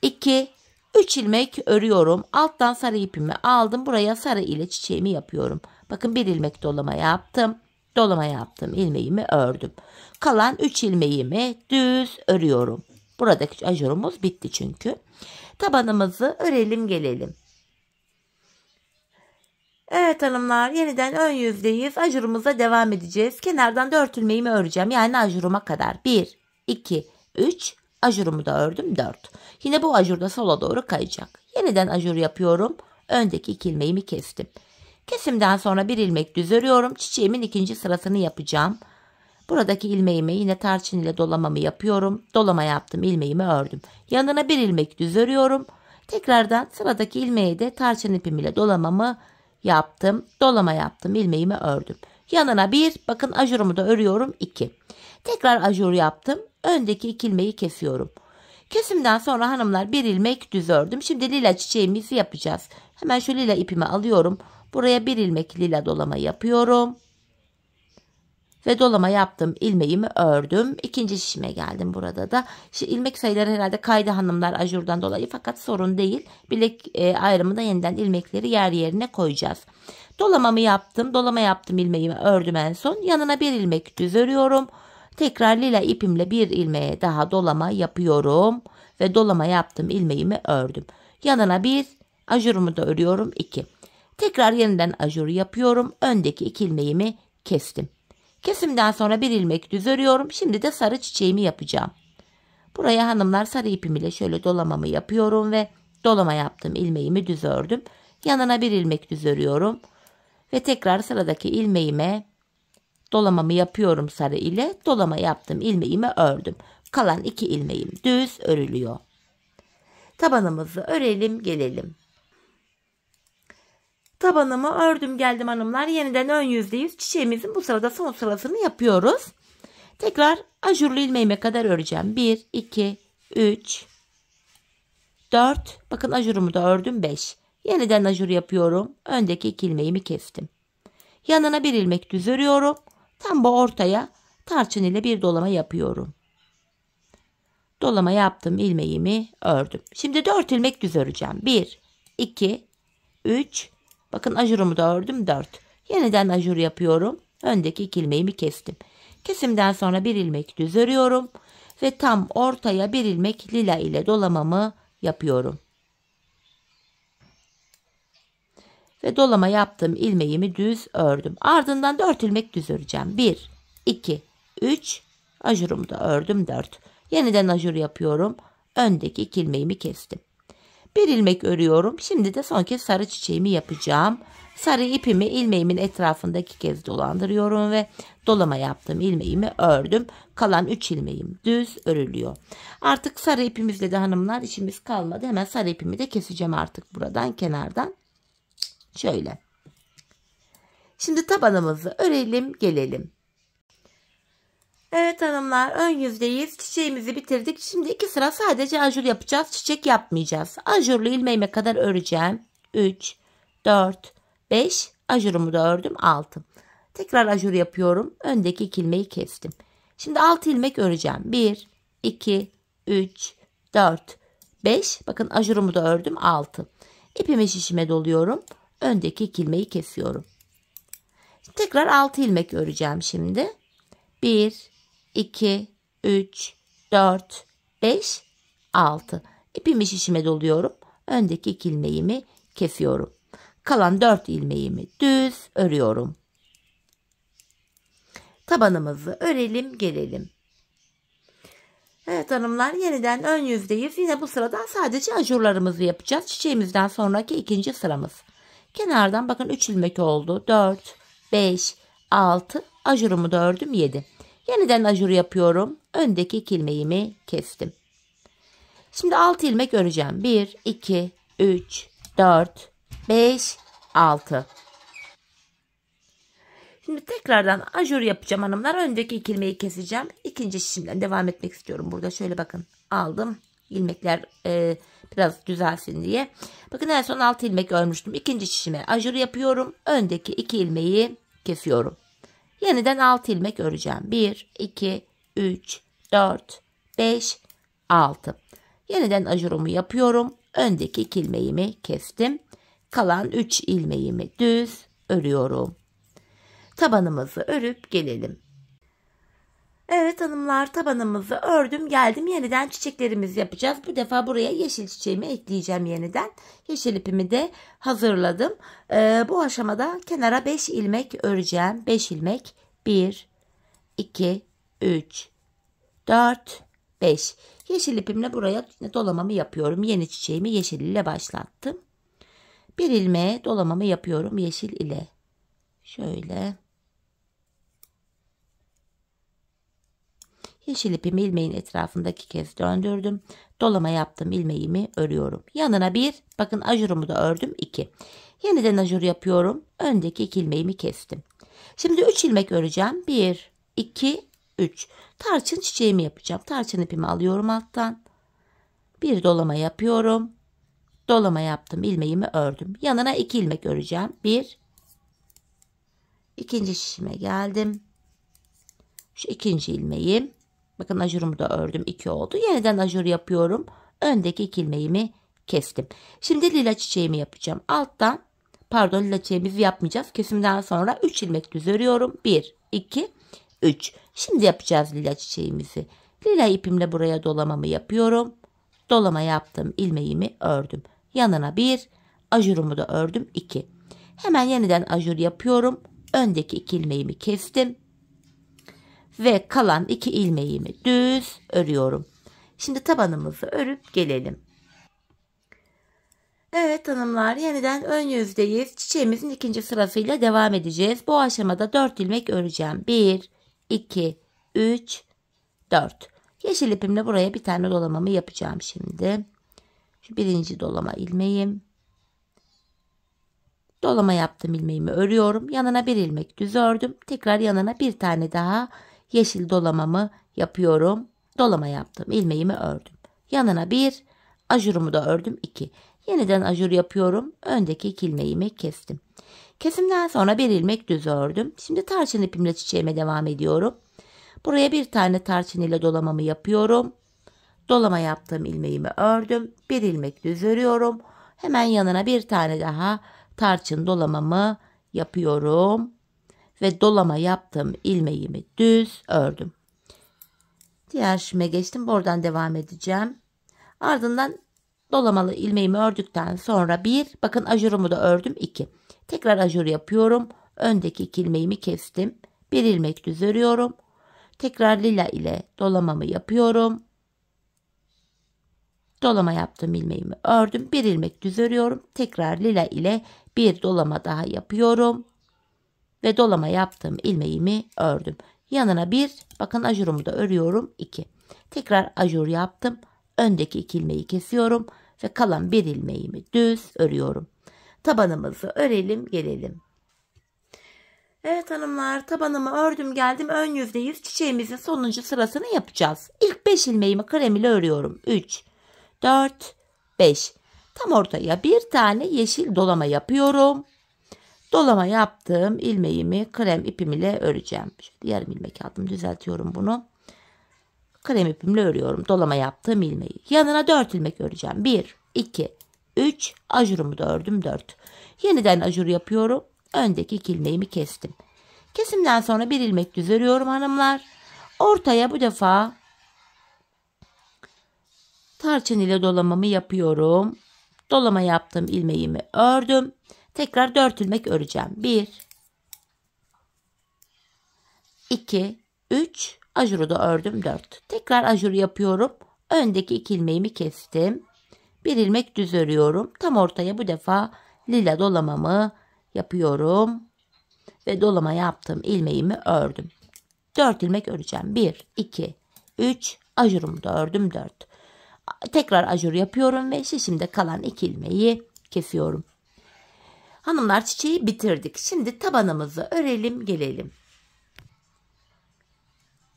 2, 3 ilmek örüyorum. Alttan sarı ipimi aldım. Buraya sarı ile çiçeğimi yapıyorum. Bakın bir ilmek dolama yaptım. Dolama yaptım. İlmeğimi ördüm. Kalan 3 ilmeğimi düz örüyorum. Buradaki ajurumuz bitti çünkü. Tabanımızı örelim gelelim. Evet hanımlar, yeniden ön yüzdeyiz. Ajurumuza devam edeceğiz. Kenardan 4 ilmeğimi öreceğim. Yani ajuruma kadar. 1, 2, 3. Ajurumu da ördüm 4. Yine bu ajurda sola doğru kayacak. Yeniden ajur yapıyorum. Öndeki 2 ilmeğimi kestim. Kesimden sonra bir ilmek düz örüyorum. Çiçeğimin ikinci sırasını yapacağım. Buradaki ilmeğimi yine tarçın ile dolamamı yapıyorum. Dolama yaptım, ilmeğimi ördüm. Yanına bir ilmek düz örüyorum. Tekrardan sıradaki ilmeği de tarçın ipim ile dolamamı yaptım. Dolama yaptım, ilmeğimi ördüm. Yanına bir, bakın ajurumu da örüyorum 2. Tekrar ajur yaptım. Öndeki 2 ilmeği kesiyorum. Kesimden sonra hanımlar bir ilmek düz ördüm. Şimdi lila çiçeğimizi yapacağız. Hemen şu lila ipimi alıyorum. Buraya bir ilmek lila dolama yapıyorum. Ve dolama yaptım, ilmeğimi ördüm. İkinci şişime geldim burada da. Şimdi ilmek sayıları herhalde kaydı hanımlar ajurdan dolayı, fakat sorun değil. Bilek ayrımında yeniden ilmekleri yer yerine koyacağız. Dolamamı yaptım. Dolama yaptım, ilmeğimi ördüm en son. Yanına bir ilmek düz örüyorum. Tekrar lila ipimle bir ilmeğe daha dolama yapıyorum. Ve dolama yaptım, ilmeğimi ördüm. Yanına bir, ajurumu da örüyorum 2. Tekrar yeniden ajur yapıyorum. Öndeki 2 ilmeğimi kestim. Kesimden sonra bir ilmek düz örüyorum. Şimdi de sarı çiçeğimi yapacağım. Buraya hanımlar sarı ipim ile şöyle dolamamı yapıyorum ve dolama yaptım, ilmeğimi düz ördüm. Yanına bir ilmek düz örüyorum. Ve tekrar sıradaki ilmeğime dolamamı yapıyorum sarı ile. Dolama yaptım, ilmeğimi ördüm. Kalan 2 ilmeğim düz örülüyor. Tabanımızı örelim gelelim. Tabanımı ördüm geldim hanımlar. Yeniden ön yüzdeyiz. Çiçeğimizin bu sırada son sırasını yapıyoruz. Tekrar ajurlu ilmeğime kadar öreceğim. 1, 2, 3, 4. Bakın ajurumu da ördüm 5. Yeniden ajur yapıyorum. Öndeki 2 ilmeğimi kestim. Yanına bir ilmek düz örüyorum. Tam bu ortaya tarçın ile bir dolama yapıyorum. Dolama yaptım, ilmeğimi ördüm. Şimdi 4 ilmek düz öreceğim. 1, 2, 3. Bakın ajurumu da ördüm 4. Yeniden ajur yapıyorum. Öndeki 2 ilmeğimi kestim. Kesimden sonra bir ilmek düz örüyorum. Ve tam ortaya bir ilmek lila ile dolamamı yapıyorum. Ve dolama yaptım, ilmeğimi düz ördüm. Ardından 4 ilmek düz öreceğim. 1, 2, 3. Ajurumu da ördüm 4. Yeniden ajur yapıyorum. Öndeki 2 ilmeğimi kestim. Bir ilmek örüyorum. Şimdi de son kez sarı çiçeğimi yapacağım. Sarı ipimi ilmeğimin etrafında 2 kez dolandırıyorum ve dolama yaptım, ilmeğimi ördüm. Kalan 3 ilmeğim düz örülüyor. Artık sarı ipimizle de hanımlar işimiz kalmadı. Hemen sarı ipimi de keseceğim artık buradan, kenardan. Şöyle. Şimdi tabanımızı örelim gelelim. Evet hanımlar, ön yüzdeyiz. Çiçeğimizi bitirdik. Şimdi 2 sıra sadece ajur yapacağız. Çiçek yapmayacağız. Ajurlu ilmeğime kadar öreceğim. 3, 4, 5. Ajurumu da ördüm 6. Tekrar ajur yapıyorum. Öndeki 2 ilmeği kestim. Şimdi 6 ilmek öreceğim. 1, 2, 3, 4, 5. Bakın ajurumu da ördüm 6. İpimi şişime doluyorum. Öndeki 2 ilmeği kesiyorum. Tekrar 6 ilmek öreceğim şimdi. 1, 2, 3, 4, 5, 6. İpimi şişime doluyorum. Öndeki 2 ilmeğimi kesiyorum. Kalan 4 ilmeğimi düz örüyorum. Tabanımızı örelim gelelim. Evet hanımlar, yeniden ön yüzdeyiz. Yine bu sırada sadece ajurlarımızı yapacağız. Çiçeğimizden sonraki ikinci sıramız. Kenardan bakın 3 ilmek oldu. 4, 5, 6. Ajurumu da ördüm 7. Yeniden ajur yapıyorum. Öndeki 2 ilmeğimi kestim. Şimdi 6 ilmek öreceğim. 1, 2, 3, 4, 5, 6. Şimdi tekrardan ajur yapacağım hanımlar. Öndeki 2 ilmeği keseceğim. İkinci şişimden devam etmek istiyorum. Burada şöyle bakın aldım. İlmekler biraz düzelsin diye. Bakın en son 6 ilmek örmüştüm. İkinci şişime ajur yapıyorum. Öndeki 2 ilmeği kesiyorum. Yeniden 6 ilmek öreceğim. 1, 2, 3, 4, 5, 6. Yeniden ajurumu yapıyorum. Öndeki 2 ilmeğimi kestim. Kalan 3 ilmeğimi düz örüyorum. Tabanımızı örüp gelelim. Evet hanımlar, tabanımızı ördüm geldim, yeniden çiçeklerimizi yapacağız. Bu defa buraya yeşil çiçeğimi ekleyeceğim yeniden. Yeşil ipimi de hazırladım. Bu aşamada kenara 5 ilmek öreceğim. 5 ilmek, 1, 2, 3, 4, 5. Yeşil ipimle buraya dolamamı yapıyorum. Yeni çiçeğimi yeşil ile başlattım. Bir ilmeğe dolamamı yapıyorum yeşil ile. Şöyle. Yeşil ipimi ilmeğin etrafında 2 kez döndürdüm. Dolama yaptım, ilmeğimi örüyorum. Yanına bir, bakın ajurumu da ördüm, 2. Yeniden ajur yapıyorum. Öndeki 2 ilmeğimi kestim. Şimdi 3 ilmek öreceğim. 1, 2, 3. Tarçın çiçeğimi yapacağım. Tarçın ipimi alıyorum alttan. Bir dolama yapıyorum. Dolama yaptım, ilmeğimi ördüm. Yanına 2 ilmek öreceğim. 1, ikinci şişime geldim. Şu ikinci ilmeğim. Bakın ajurumu da ördüm, 2 oldu. Yeniden ajur yapıyorum. Öndeki 2 ilmeğimi kestim. Şimdi lila çiçeğimi yapacağım. Alttan, pardon, lila çiçeğimizi yapmayacağız. Kesimden sonra 3 ilmek düz örüyorum. 1, 2, 3. Şimdi yapacağız lila çiçeğimizi. Lila ipimle buraya dolamamı yapıyorum. Dolama yaptım, ilmeğimi ördüm. Yanına 1, ajurumu da ördüm, 2. Hemen yeniden ajur yapıyorum. Öndeki 2 ilmeğimi kestim. Ve kalan 2 ilmeğimi düz örüyorum. Şimdi tabanımızı örüp gelelim. Evet hanımlar, yeniden ön yüzdeyiz. Çiçeğimizin ikinci sırasıyla devam edeceğiz. Bu aşamada 4 ilmek öreceğim. 1, 2, 3, 4. Yeşil ipimle buraya bir tane dolamamı yapacağım şimdi. Şu birinci dolama ilmeğim. Dolama yaptım, ilmeğimi örüyorum. Yanına bir ilmek düz ördüm. Tekrar yanına bir tane daha yeşil dolamamı yapıyorum. Dolama yaptım, ilmeğimi ördüm. Yanına bir, ajurumu da ördüm, 2. Yeniden ajur yapıyorum. Öndeki 2 ilmeğimi kestim. Kesimden sonra bir ilmek düz ördüm. Şimdi tarçın ipimle çiçeğime devam ediyorum. Buraya bir tane tarçın ile dolamamı yapıyorum. Dolama yaptığım ilmeğimi ördüm. Bir ilmek düz örüyorum. Hemen yanına bir tane daha tarçın dolamamı yapıyorum. Ve dolama yaptığım ilmeğimi düz ördüm. Diğer şişime geçtim. Buradan devam edeceğim. Ardından dolamalı ilmeğimi ördükten sonra bakın ajurumu da ördüm, 2. Tekrar ajur yapıyorum. Öndeki 2 ilmeğimi kestim. Bir ilmek düz örüyorum. Tekrar lila ile dolamamı yapıyorum. Dolama yaptığım ilmeğimi ördüm. Bir ilmek düz örüyorum. Tekrar lila ile bir dolama daha yapıyorum. Ve dolama yaptığım ilmeğimi ördüm. Yanına bakın ajurumu da örüyorum, 2. Tekrar ajur yaptım. Öndeki 2 ilmeği kesiyorum. Ve kalan bir ilmeğimi düz örüyorum. Tabanımızı örelim gelelim. Evet hanımlar, tabanımı ördüm geldim, ön yüzdeyiz. Çiçeğimizin sonuncu sırasını yapacağız. İlk 5 ilmeğimi krem ile örüyorum. 3, 4, 5. Tam ortaya bir tane yeşil dolama yapıyorum. Dolama yaptığım ilmeğimi krem ipim ile öreceğim. Şöyle yarım ilmek aldım, düzeltiyorum bunu. Krem ipimle örüyorum dolama yaptığım ilmeği. Yanına 4 ilmek öreceğim. 1, 2, 3. Ajurumu da ördüm, 4. Yeniden ajur yapıyorum. Öndeki 2 ilmeğimi kestim. Kesimden sonra bir ilmek düz örüyorum hanımlar. Ortaya bu defa tarçın ile dolamamı yapıyorum. Dolama yaptığım ilmeğimi ördüm. Tekrar 4 ilmek öreceğim. 1, 2, 3. Ajuru da ördüm, 4. Tekrar ajur yapıyorum. Öndeki 2 ilmeğimi kestim. Bir ilmek düz örüyorum. Tam ortaya bu defa lila dolamamı yapıyorum. Ve dolama yaptığım ilmeğimi ördüm. 4 ilmek öreceğim. 1, 2, 3. Ajurumu da ördüm, 4. Tekrar ajur yapıyorum ve şişimde kalan 2 ilmeği kesiyorum. Hanımlar, çiçeği bitirdik. Şimdi tabanımızı örelim gelelim.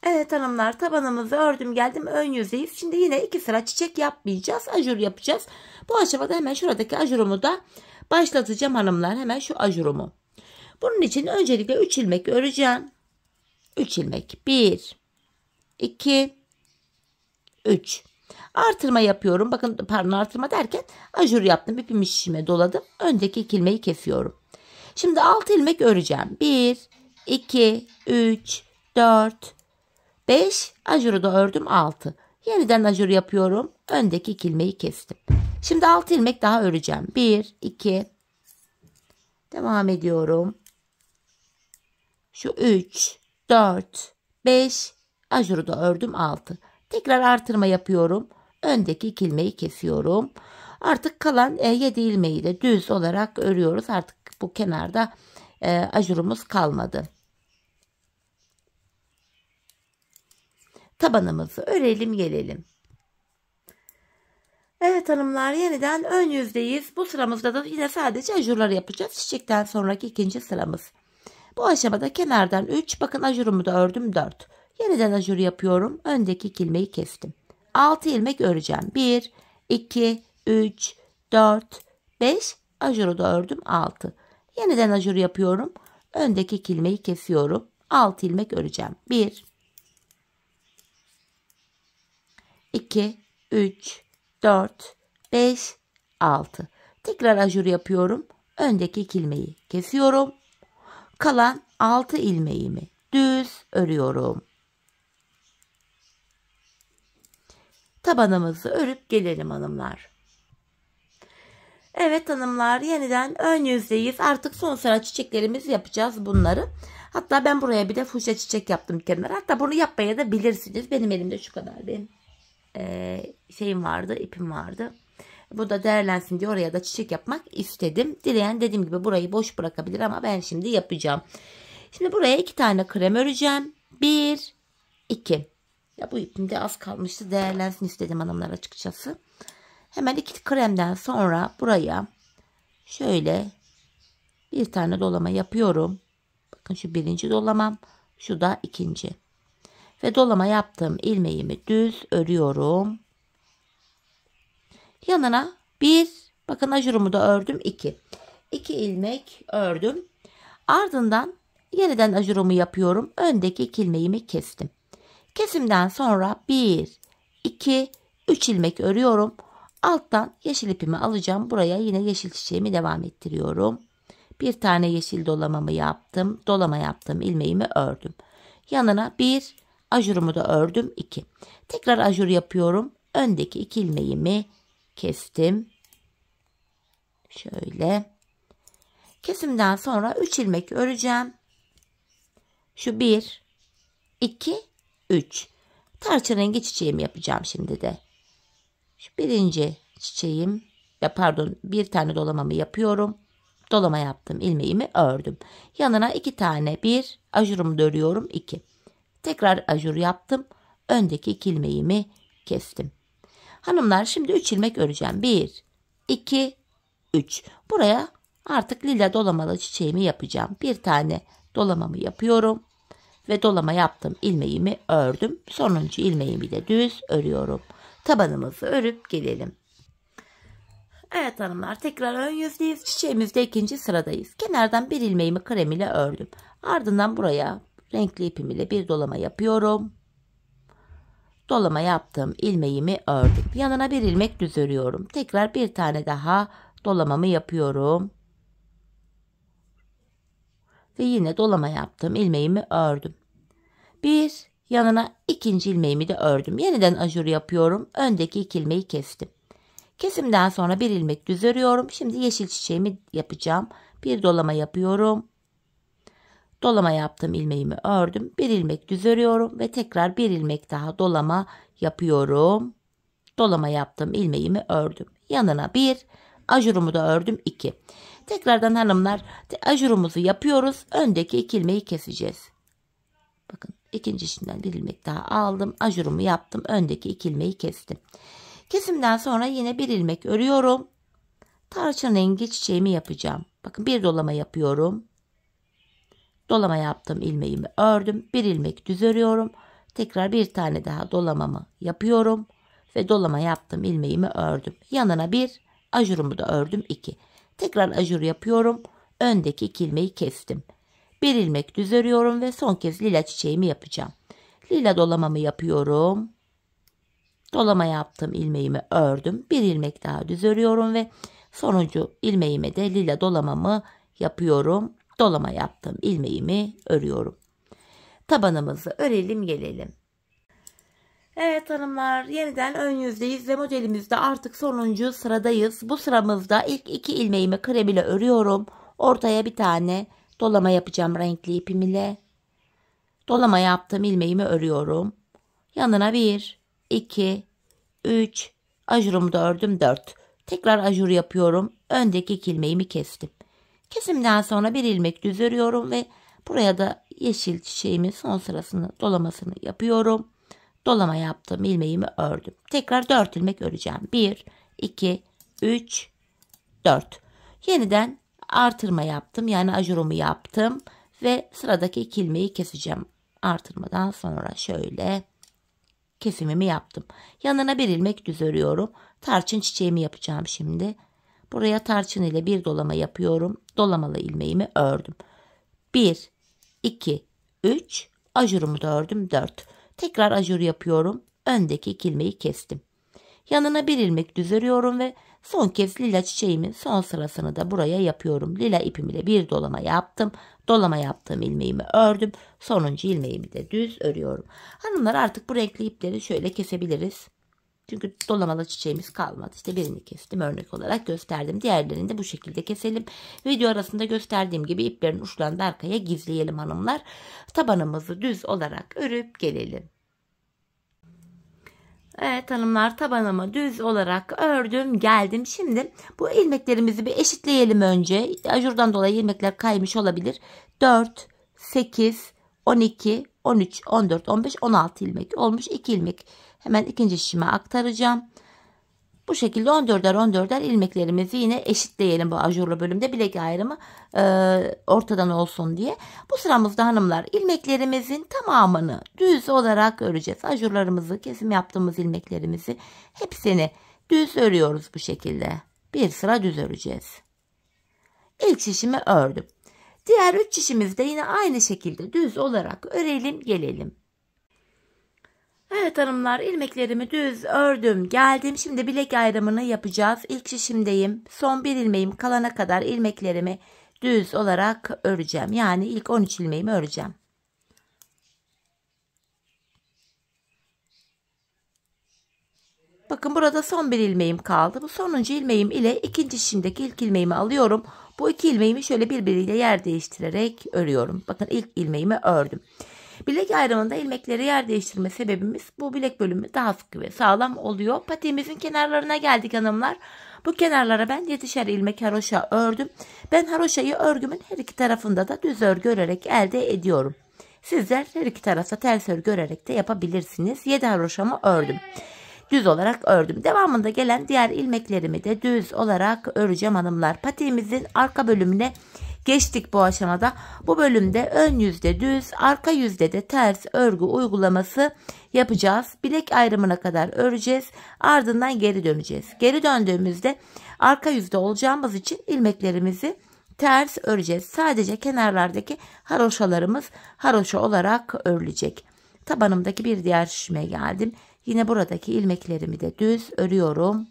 Evet hanımlar, tabanımızı ördüm geldim, ön yüzdeyiz. Şimdi yine 2 sıra çiçek yapmayacağız. Ajur yapacağız. Bu aşamada hemen şuradaki ajurumu da başlatacağım hanımlar. Hemen şu ajurumu. Bunun için öncelikle 3 ilmek öreceğim. 3 ilmek. 1, 2, 3. Artırma yapıyorum. Bakın, pardon, artırma derken ajur yaptım. İpimi şişime doladım. Öndeki 2 ilmeği kesiyorum. Şimdi 6 ilmek öreceğim. 1, 2, 3, 4, 5. Ajuru da ördüm 6. Yeniden ajur yapıyorum. Öndeki 2 ilmeği kestim. Şimdi 6 ilmek daha öreceğim. 1, 2. Devam ediyorum. Şu 3, 4, 5. Ajuru da ördüm 6. Tekrar artırma yapıyorum. Öndeki 2 ilmeği kesiyorum. Artık kalan 7 ilmeği de düz olarak örüyoruz. Artık bu kenarda ajurumuz kalmadı. Tabanımızı örelim gelelim. Evet hanımlar, yeniden ön yüzdeyiz. Bu sıramızda da yine sadece ajurlar yapacağız. Çiçekten sonraki ikinci sıramız. Bu aşamada kenardan 3, bakın ajurumu da ördüm 4. Yeniden ajur yapıyorum. Öndeki 2 ilmeği kestim. 6 ilmek öreceğim. 1, 2, 3, 4, 5. Ajuru da ördüm 6. Yeniden ajur yapıyorum. Öndeki 2 ilmeği kesiyorum. 6 ilmek öreceğim. 1, 2, 3, 4, 5, 6. Tekrar ajur yapıyorum. Öndeki 2 ilmeği kesiyorum. Kalan 6 ilmeğimi düz örüyorum. Tabanımızı örüp gelelim hanımlar. Evet hanımlar, yeniden ön yüzdeyiz. Artık son sıra çiçeklerimizi yapacağız bunları. Hatta ben buraya bir de fuşya çiçek yaptım kenara. Hatta bunu yapmaya da bilirsiniz. Benim elimde şu kadar bir şeyim vardı, ipim vardı. Bu da değerlensin diye oraya da çiçek yapmak istedim. Dileyen dediğim gibi burayı boş bırakabilir ama ben şimdi yapacağım. Şimdi buraya 2 tane krem öreceğim. 1, 2. Ya bu ipimde az kalmıştı. Değerlensin istedim hanımlar açıkçası. Hemen 2 kremden sonra buraya şöyle bir tane dolama yapıyorum. Bakın şu birinci dolamam. Şu da ikinci. Ve dolama yaptığım ilmeğimi düz örüyorum. Yanına bir, bakın ajurumu da ördüm 2. 2 ilmek ördüm. Ardından yeniden ajurumu yapıyorum. Öndeki 2 ilmeğimi kestim. Kesimden sonra 1, 2, 3 ilmek örüyorum. Alttan yeşil ipimi alacağım. Buraya yine yeşil çiçeğimi devam ettiriyorum. Bir tane yeşil dolamamı yaptım. Dolama yaptım. İlmeğimi ördüm. Yanına bir ajurumu da ördüm 2. Tekrar ajur yapıyorum. Öndeki 2 ilmeğimi kestim. Şöyle. Kesimden sonra 3 ilmek öreceğim. Şu 1, 2, 3. Tarçın rengi çiçeğimi yapacağım şimdi de. Şu birinci çiçeğim, pardon, bir tane dolamamı yapıyorum. Dolama yaptım, ilmeğimi ördüm. Yanına 2 tane, bir ajurumu da örüyorum 2. Tekrar ajur yaptım. Öndeki 2 ilmeğimi kestim. Hanımlar, şimdi 3 ilmek öreceğim. 1, 2, 3. Buraya artık lila dolamalı çiçeğimi yapacağım. Bir tane dolamamı yapıyorum. Ve dolama yaptım, ilmeğimi ördüm. Sonuncu ilmeğimi de düz örüyorum. Tabanımızı örüp gelelim. Evet hanımlar, tekrar ön yüzdeyiz. Çiçeğimizde ikinci sıradayız. Kenardan bir ilmeğimi krem ile ördüm. Ardından buraya renkli ipim ile bir dolama yapıyorum. Dolama yaptım, ilmeğimi ördüm. Yanına bir ilmek düz örüyorum. Tekrar bir tane daha dolamamı yapıyorum. Ve yine dolama yaptım, ilmeğimi ördüm. Bir, yanına ikinci ilmeğimi de ördüm. Yeniden ajur yapıyorum. Öndeki 2 ilmeği kestim. Kesimden sonra bir ilmek düz örüyorum. Şimdi yeşil çiçeğimi yapacağım. Bir dolama yapıyorum. Dolama yaptım, ilmeğimi ördüm. Bir ilmek düz örüyorum ve tekrar bir ilmek daha dolama yapıyorum. Dolama yaptım, ilmeğimi ördüm. Yanına bir ajurumu da ördüm 2. Tekrardan hanımlar ajurumuzu yapıyoruz. Öndeki 2 ilmeği keseceğiz. Bakın ikincisinden bir ilmek daha aldım. Ajurumu yaptım. Öndeki 2 ilmeği kestim. Kesimden sonra yine bir ilmek örüyorum. Tarçın rengi çiçeğimi yapacağım. Bakın bir dolama yapıyorum. Dolama yaptım, ilmeğimi ördüm. Bir ilmek düz örüyorum. Tekrar bir tane daha dolamamı yapıyorum. Ve dolama yaptım, ilmeğimi ördüm. Yanına bir ajurumu da ördüm 2. Tekrar ajur yapıyorum. Öndeki 2 ilmeği kestim. Bir ilmek düz örüyorum ve son kez lila çiçeğimi yapacağım. Lila dolamamı yapıyorum. Dolama yaptım, ilmeğimi ördüm. Bir ilmek daha düz örüyorum ve sonuncu ilmeğime de lila dolamamı yapıyorum. Dolama yaptım. İlmeğimi örüyorum. Tabanımızı örelim gelelim. Evet hanımlar, yeniden ön yüzdeyiz ve modelimizde artık sonuncu sıradayız. Bu sıramızda ilk 2 ilmeğimi krem ile örüyorum. Ortaya bir tane dolama yapacağım renkli ipim ile. Dolama yaptım, ilmeğimi örüyorum. Yanına 1, 2, 3, ajurumu da ördüm 4. Tekrar ajur yapıyorum. Öndeki 2 ilmeğimi kestim. Kesimden sonra bir ilmek düz örüyorum ve buraya da yeşil çiçeğimin son sırasını dolamasını yapıyorum. Dolama yaptım, ilmeğimi ördüm. Tekrar 4 ilmek öreceğim. 1, 2, 3, 4. Yeniden artırma yaptım. Yani ajurumu yaptım ve sıradaki 2 ilmeği keseceğim. Artırmadan sonra şöyle kesimimi yaptım. Yanına bir ilmek düz örüyorum. Tarçın çiçeğimi yapacağım şimdi. Buraya tarçın ile bir dolama yapıyorum. Dolamalı ilmeğimi ördüm. 1, 2, 3, ajurumu da ördüm 4. Tekrar ajur yapıyorum. Öndeki 2 ilmeği kestim. Yanına bir ilmek düz örüyorum ve son kez lila çiçeğimin son sırasını da buraya yapıyorum. Lila ipim ile bir dolama yaptım. Dolama yaptığım ilmeğimi ördüm. Sonuncu ilmeğimi de düz örüyorum. Hanımlar, artık bu renkli ipleri şöyle kesebiliriz. Çünkü dolamalı çiçeğimiz kalmadı. İşte birini kestim, örnek olarak gösterdim. Diğerlerini de bu şekilde keselim. Video arasında gösterdiğim gibi iplerin uçlarını da arkaya gizleyelim hanımlar. Tabanımızı düz olarak örüp gelelim. Evet hanımlar, tabanımı düz olarak ördüm geldim. Şimdi bu ilmeklerimizi bir eşitleyelim önce. Ajurdan dolayı ilmekler kaymış olabilir. 4, 8, 12, 13, 14, 15, 16 ilmek olmuş. 2 ilmek hemen ikinci şişime aktaracağım. Bu şekilde 14'er 14'er ilmeklerimizi yine eşitleyelim bu ajurlu bölümde, bilek ayrımı ortadan olsun diye. Bu sıramızda hanımlar ilmeklerimizin tamamını düz olarak öreceğiz. Ajurlarımızı, kesim yaptığımız ilmeklerimizi hepsini düz örüyoruz bu şekilde. Bir sıra düz öreceğiz. İlk şişimi ördüm. Diğer 3 şişimizi de yine aynı şekilde düz olarak örelim gelelim. Evet hanımlar, ilmeklerimi düz ördüm geldim. Şimdi bilek ayrımını yapacağız. İlk şişimdeyim. Son bir ilmeğim kalana kadar ilmeklerimi düz olarak öreceğim. Yani ilk 13 ilmeğimi öreceğim. Bakın, burada son bir ilmeğim kaldı. Bu sonuncu ilmeğim ile ikinci şişimdeki ilk ilmeğimi alıyorum. Bu 2 ilmeğimi şöyle birbiriyle yer değiştirerek örüyorum. Bakın, ilk ilmeğimi ördüm. Bilek ayrımında ilmekleri yer değiştirme sebebimiz bu bilek bölümü daha sıkı ve sağlam oluyor. Patiğimizin kenarlarına geldik hanımlar. Bu kenarlara ben 7'şer ilmek haroşa ördüm. Ben haroşayı örgümün her iki tarafında da düz örgü örerek elde ediyorum. Sizler her iki tarafta ters örgü örerek de yapabilirsiniz. 7 haroşamı ördüm. Düz olarak ördüm. Devamında gelen diğer ilmeklerimi de düz olarak öreceğim hanımlar. Patiğimizin arka bölümüne geçtik bu aşamada. Bu bölümde ön yüzde düz, arka yüzde de ters örgü uygulaması yapacağız. Bilek ayrımına kadar öreceğiz. Ardından geri döneceğiz. Geri döndüğümüzde arka yüzde olacağımız için ilmeklerimizi ters öreceğiz. Sadece kenarlardaki haroşalarımız haroşa olarak örülecek. Tabanımdaki bir diğer şişime geldim. Yine buradaki ilmeklerimi de düz örüyorum.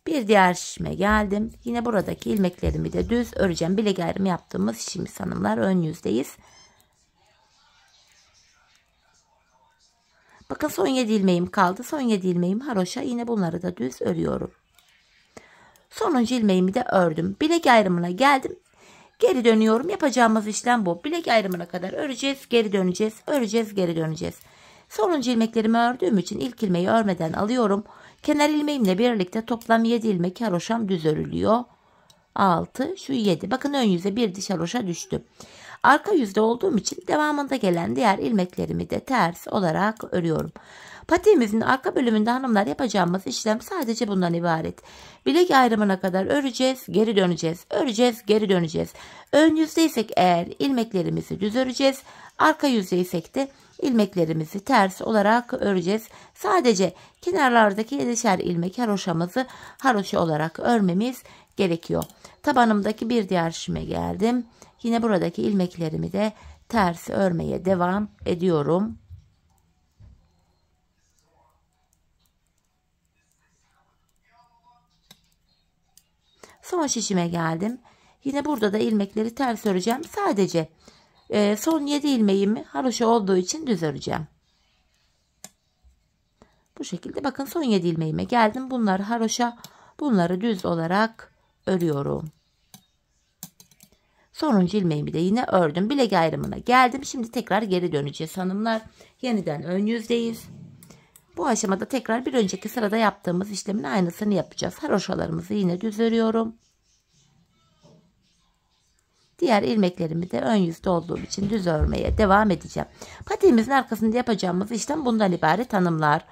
Bir diğer şişime geldim. Yine buradaki ilmeklerimi de düz öreceğim. Bilek ayrımı yaptığımız şişimiz hanımlar, ön yüzdeyiz. Bakın, son 7 ilmeğim kaldı. Son 7 ilmeğim haroşa. Yine bunları da düz örüyorum. Sonuncu ilmeğimi de ördüm. Bilek ayrımına geldim. Geri dönüyorum. Yapacağımız işlem bu. Bilek ayrımına kadar öreceğiz. Geri döneceğiz. Öreceğiz. Geri döneceğiz. Sonuncu ilmeklerimi ördüğüm için ilk ilmeği örmeden alıyorum. Kenar ilmeğimle birlikte toplam 7 ilmek haroşam düz örülüyor. 6, şu 7. Bakın, ön yüze bir diş haroşa düştü. Arka yüzde olduğum için devamında gelen diğer ilmeklerimi de ters olarak örüyorum. Patiğimizin arka bölümünde hanımlar yapacağımız işlem sadece bundan ibaret. Bilek ayrımına kadar öreceğiz, geri döneceğiz. Öreceğiz, geri döneceğiz. Ön yüzdeysek eğer ilmeklerimizi düz öreceğiz. Arka yüzdeysek de ilmeklerimizi ters olarak öreceğiz. Sadece kenarlardaki 7'şer ilmek haroşamızı haroşa olarak örmemiz gerekiyor. Tabanımdaki bir diğer şişime geldim. Yine buradaki ilmeklerimi de ters örmeye devam ediyorum. Son şişime geldim. Yine burada da ilmekleri ters öreceğim. Sadece son 7 ilmeğimi haroşa olduğu için düz öreceğim. Bu şekilde bakın son 7 ilmeğime geldim. Bunları haroşa, bunları düz olarak örüyorum. Sonuncu ilmeğimi de yine ördüm. Bilek ayrımına geldim. Şimdi tekrar geri döneceğiz hanımlar. Yeniden ön yüzdeyiz. Bu aşamada tekrar bir önceki sırada yaptığımız işlemin aynısını yapacağız. Haroşalarımızı yine düz örüyorum. Diğer ilmeklerimi de ön yüzde olduğum için düz örmeye devam edeceğim. Patiğimizin arkasında yapacağımız işlem bundan ibaret hanımlar.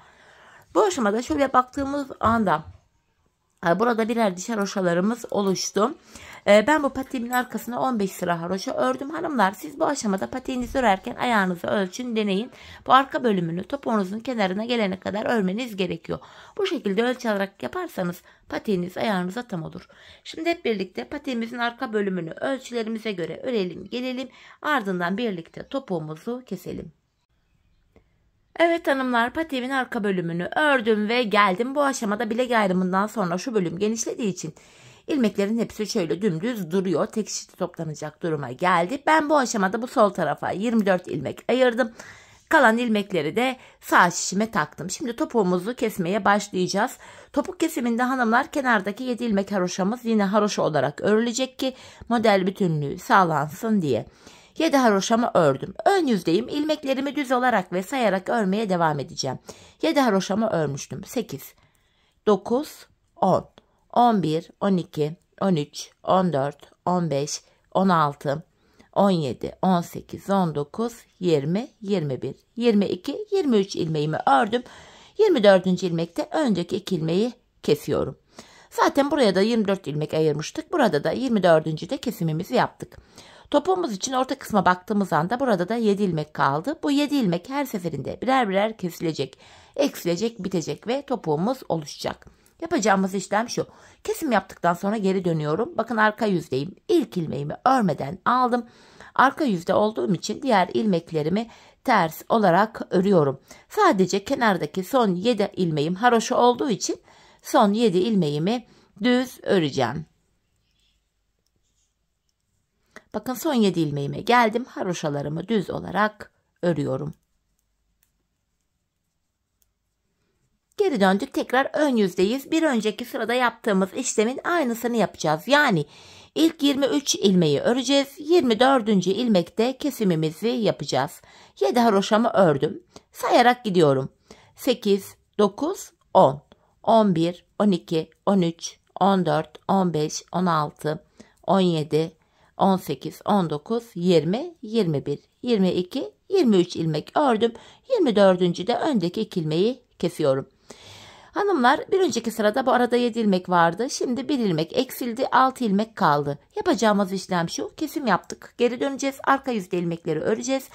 Bu aşamada şöyle baktığımız anda burada birer diş haroşalarımız oluştu. Ben bu patiğimin arkasına 15 sıra haroşa ördüm. Hanımlar siz bu aşamada patiğinizi örerken ayağınızı ölçün, deneyin. Bu arka bölümünü topuğunuzun kenarına gelene kadar örmeniz gerekiyor. Bu şekilde ölçü alarak yaparsanız patiğiniz ayağınıza tam olur. Şimdi hep birlikte patiğimizin arka bölümünü ölçülerimize göre örelim gelelim. Ardından birlikte topuğumuzu keselim. Evet hanımlar, patiğimin arka bölümünü ördüm ve geldim. Bu aşamada bilek ayrımından sonra şu bölüm genişlediği için ilmeklerin hepsi şöyle dümdüz duruyor. Tek şişte toplanacak duruma geldi. Ben bu aşamada bu sol tarafa 24 ilmek ayırdım. Kalan ilmekleri de sağ şişime taktım. Şimdi topuğumuzu kesmeye başlayacağız. Topuk kesiminde hanımlar kenardaki 7 ilmek haroşamız yine haroşa olarak örülecek ki model bütünlüğü sağlansın diye. 7 haroşamı ördüm. Ön yüzdeyim. İlmeklerimi düz olarak ve sayarak örmeye devam edeceğim. 7 haroşamı örmüştüm. 8, 9, 10, 11, 12, 13, 14, 15, 16, 17, 18, 19, 20, 21, 22, 23 ilmeğimi ördüm. 24. ilmekte önceki 2 ilmeği kesiyorum. Zaten buraya da 24 ilmek ayırmıştık. Burada da 24. de kesimimizi yaptık. Topuğumuz için orta kısma baktığımız anda burada da 7 ilmek kaldı. Bu 7 ilmek her seferinde birer birer kesilecek, eksilecek, bitecek ve topuğumuz oluşacak. Yapacağımız işlem şu. Kesim yaptıktan sonra geri dönüyorum. Bakın arka yüzdeyim. İlk ilmeğimi örmeden aldım. Arka yüzde olduğum için diğer ilmeklerimi ters olarak örüyorum. Sadece kenardaki son 7 ilmeğim haroşa olduğu için son 7 ilmeğimi düz öreceğim. Bakın son 7 ilmeğime geldim. Haroşalarımı düz olarak örüyorum. Geri döndük. Tekrar ön yüzdeyiz. Bir önceki sırada yaptığımız işlemin aynısını yapacağız. Yani ilk 23 ilmeği öreceğiz. 24. ilmekte kesimimizi yapacağız. 7 haroşamı ördüm. Sayarak gidiyorum. 8, 9, 10, 11, 12, 13, 14, 15, 16, 17, 18, 19, 20, 21, 22, 23 ilmek ördüm. 24. de öndeki 2 ilmeği kesiyorum. Hanımlar bir önceki sırada bu arada 7 ilmek vardı. Şimdi 1 ilmek eksildi. 6 ilmek kaldı. Yapacağımız işlem şu. Kesim yaptık. Geri döneceğiz. Arka yüzde ilmekleri öreceğiz.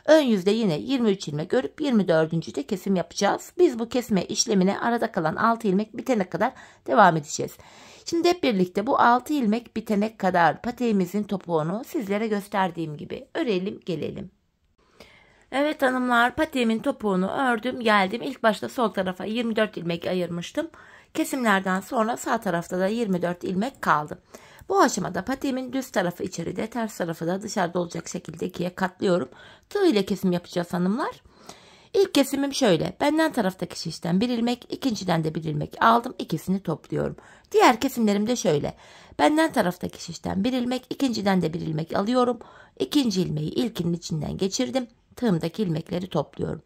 Ön yüzde yine 23 ilmek örüp 24. de kesim yapacağız. Biz bu kesme işlemine arada kalan 6 ilmek bitene kadar devam edeceğiz. Şimdi hep birlikte bu 6 ilmek bitene kadar patiğimizin topuğunu sizlere gösterdiğim gibi örelim gelelim. Evet hanımlar, patiğimin topuğunu ördüm geldim. İlk başta sol tarafa 24 ilmek ayırmıştım. Kesimlerden sonra sağ tarafta da 24 ilmek kaldı. Bu aşamada patiğimin düz tarafı içeride, ters tarafı da dışarıda olacak şekilde ikiye katlıyorum. Tığ ile kesim yapacağız hanımlar. İlk kesimim şöyle. Benden taraftaki şişten 1 ilmek, ikinciden de 1 ilmek aldım. İkisini topluyorum. Diğer kesimlerim de şöyle. Benden taraftaki şişten 1 ilmek, ikinciden de 1 ilmek alıyorum. İkinci ilmeği ilkinin içinden geçirdim. Tığımdaki ilmekleri topluyorum.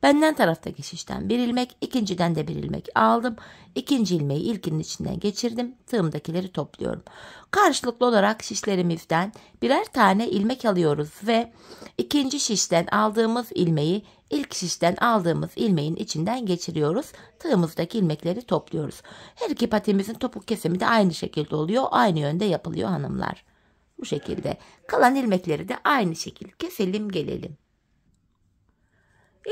Benden taraftaki şişten 1 ilmek, ikinciden de 1 ilmek aldım. İkinci ilmeği ilkinin içinden geçirdim. Tığımdakileri topluyorum. Karşılıklı olarak şişlerimizden birer tane ilmek alıyoruz ve ikinci şişten aldığımız ilmeği ilk şişten aldığımız ilmeğin içinden geçiriyoruz. Tığımızdaki ilmekleri topluyoruz. Her iki patiğimizin topuk kesimi de aynı şekilde oluyor. Aynı yönde yapılıyor hanımlar. Bu şekilde. Kalan ilmekleri de aynı şekilde keselim gelelim.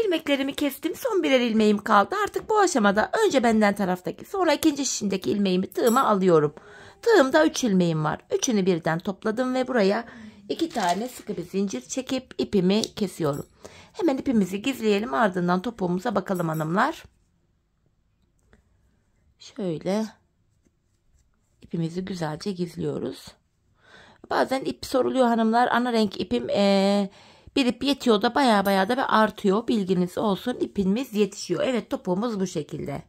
İlmeklerimi kestim. Son birer ilmeğim kaldı. Artık bu aşamada önce benden taraftaki sonra ikinci şişimdeki ilmeğimi tığıma alıyorum. Tığımda 3 ilmeğim var. Üçünü birden topladım ve buraya 2 tane sıkı bir zincir çekip ipimi kesiyorum. Hemen ipimizi gizleyelim, ardından topuğumuza bakalım hanımlar. Şöyle ipimizi güzelce gizliyoruz. Bazen ip soruluyor hanımlar. Ana renk ipim bir ip yetiyor da baya da bir artıyor. Bilginiz olsun, ipimiz yetişiyor. Evet, topuğumuz bu şekilde.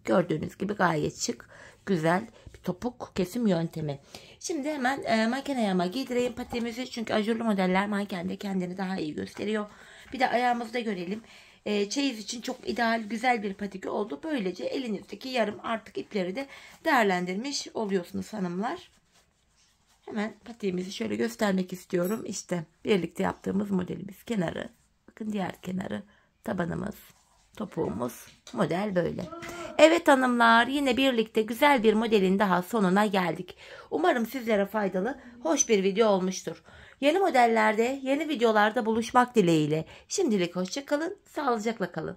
Gördüğünüz gibi gayet şık, güzel bir topuk kesim yöntemi. Şimdi hemen makine ayağıma giydireyim patiğimizi. Çünkü ajurlu modeller mankende kendini daha iyi gösteriyor. Bir de ayağımızda görelim. Çeyiz için çok ideal, güzel bir patik oldu. Böylece elinizdeki yarım artık ipleri de değerlendirmiş oluyorsunuz hanımlar. Hemen patiğimizi şöyle göstermek istiyorum. İşte birlikte yaptığımız modelimiz kenarı. Bakın diğer kenarı, tabanımız, topuğumuz, model böyle. Evet hanımlar, yine birlikte güzel bir modelin daha sonuna geldik. Umarım sizlere faydalı, hoş bir video olmuştur. Yeni modellerde, yeni videolarda buluşmak dileğiyle. Şimdilik hoşça kalın, sağlıcakla kalın.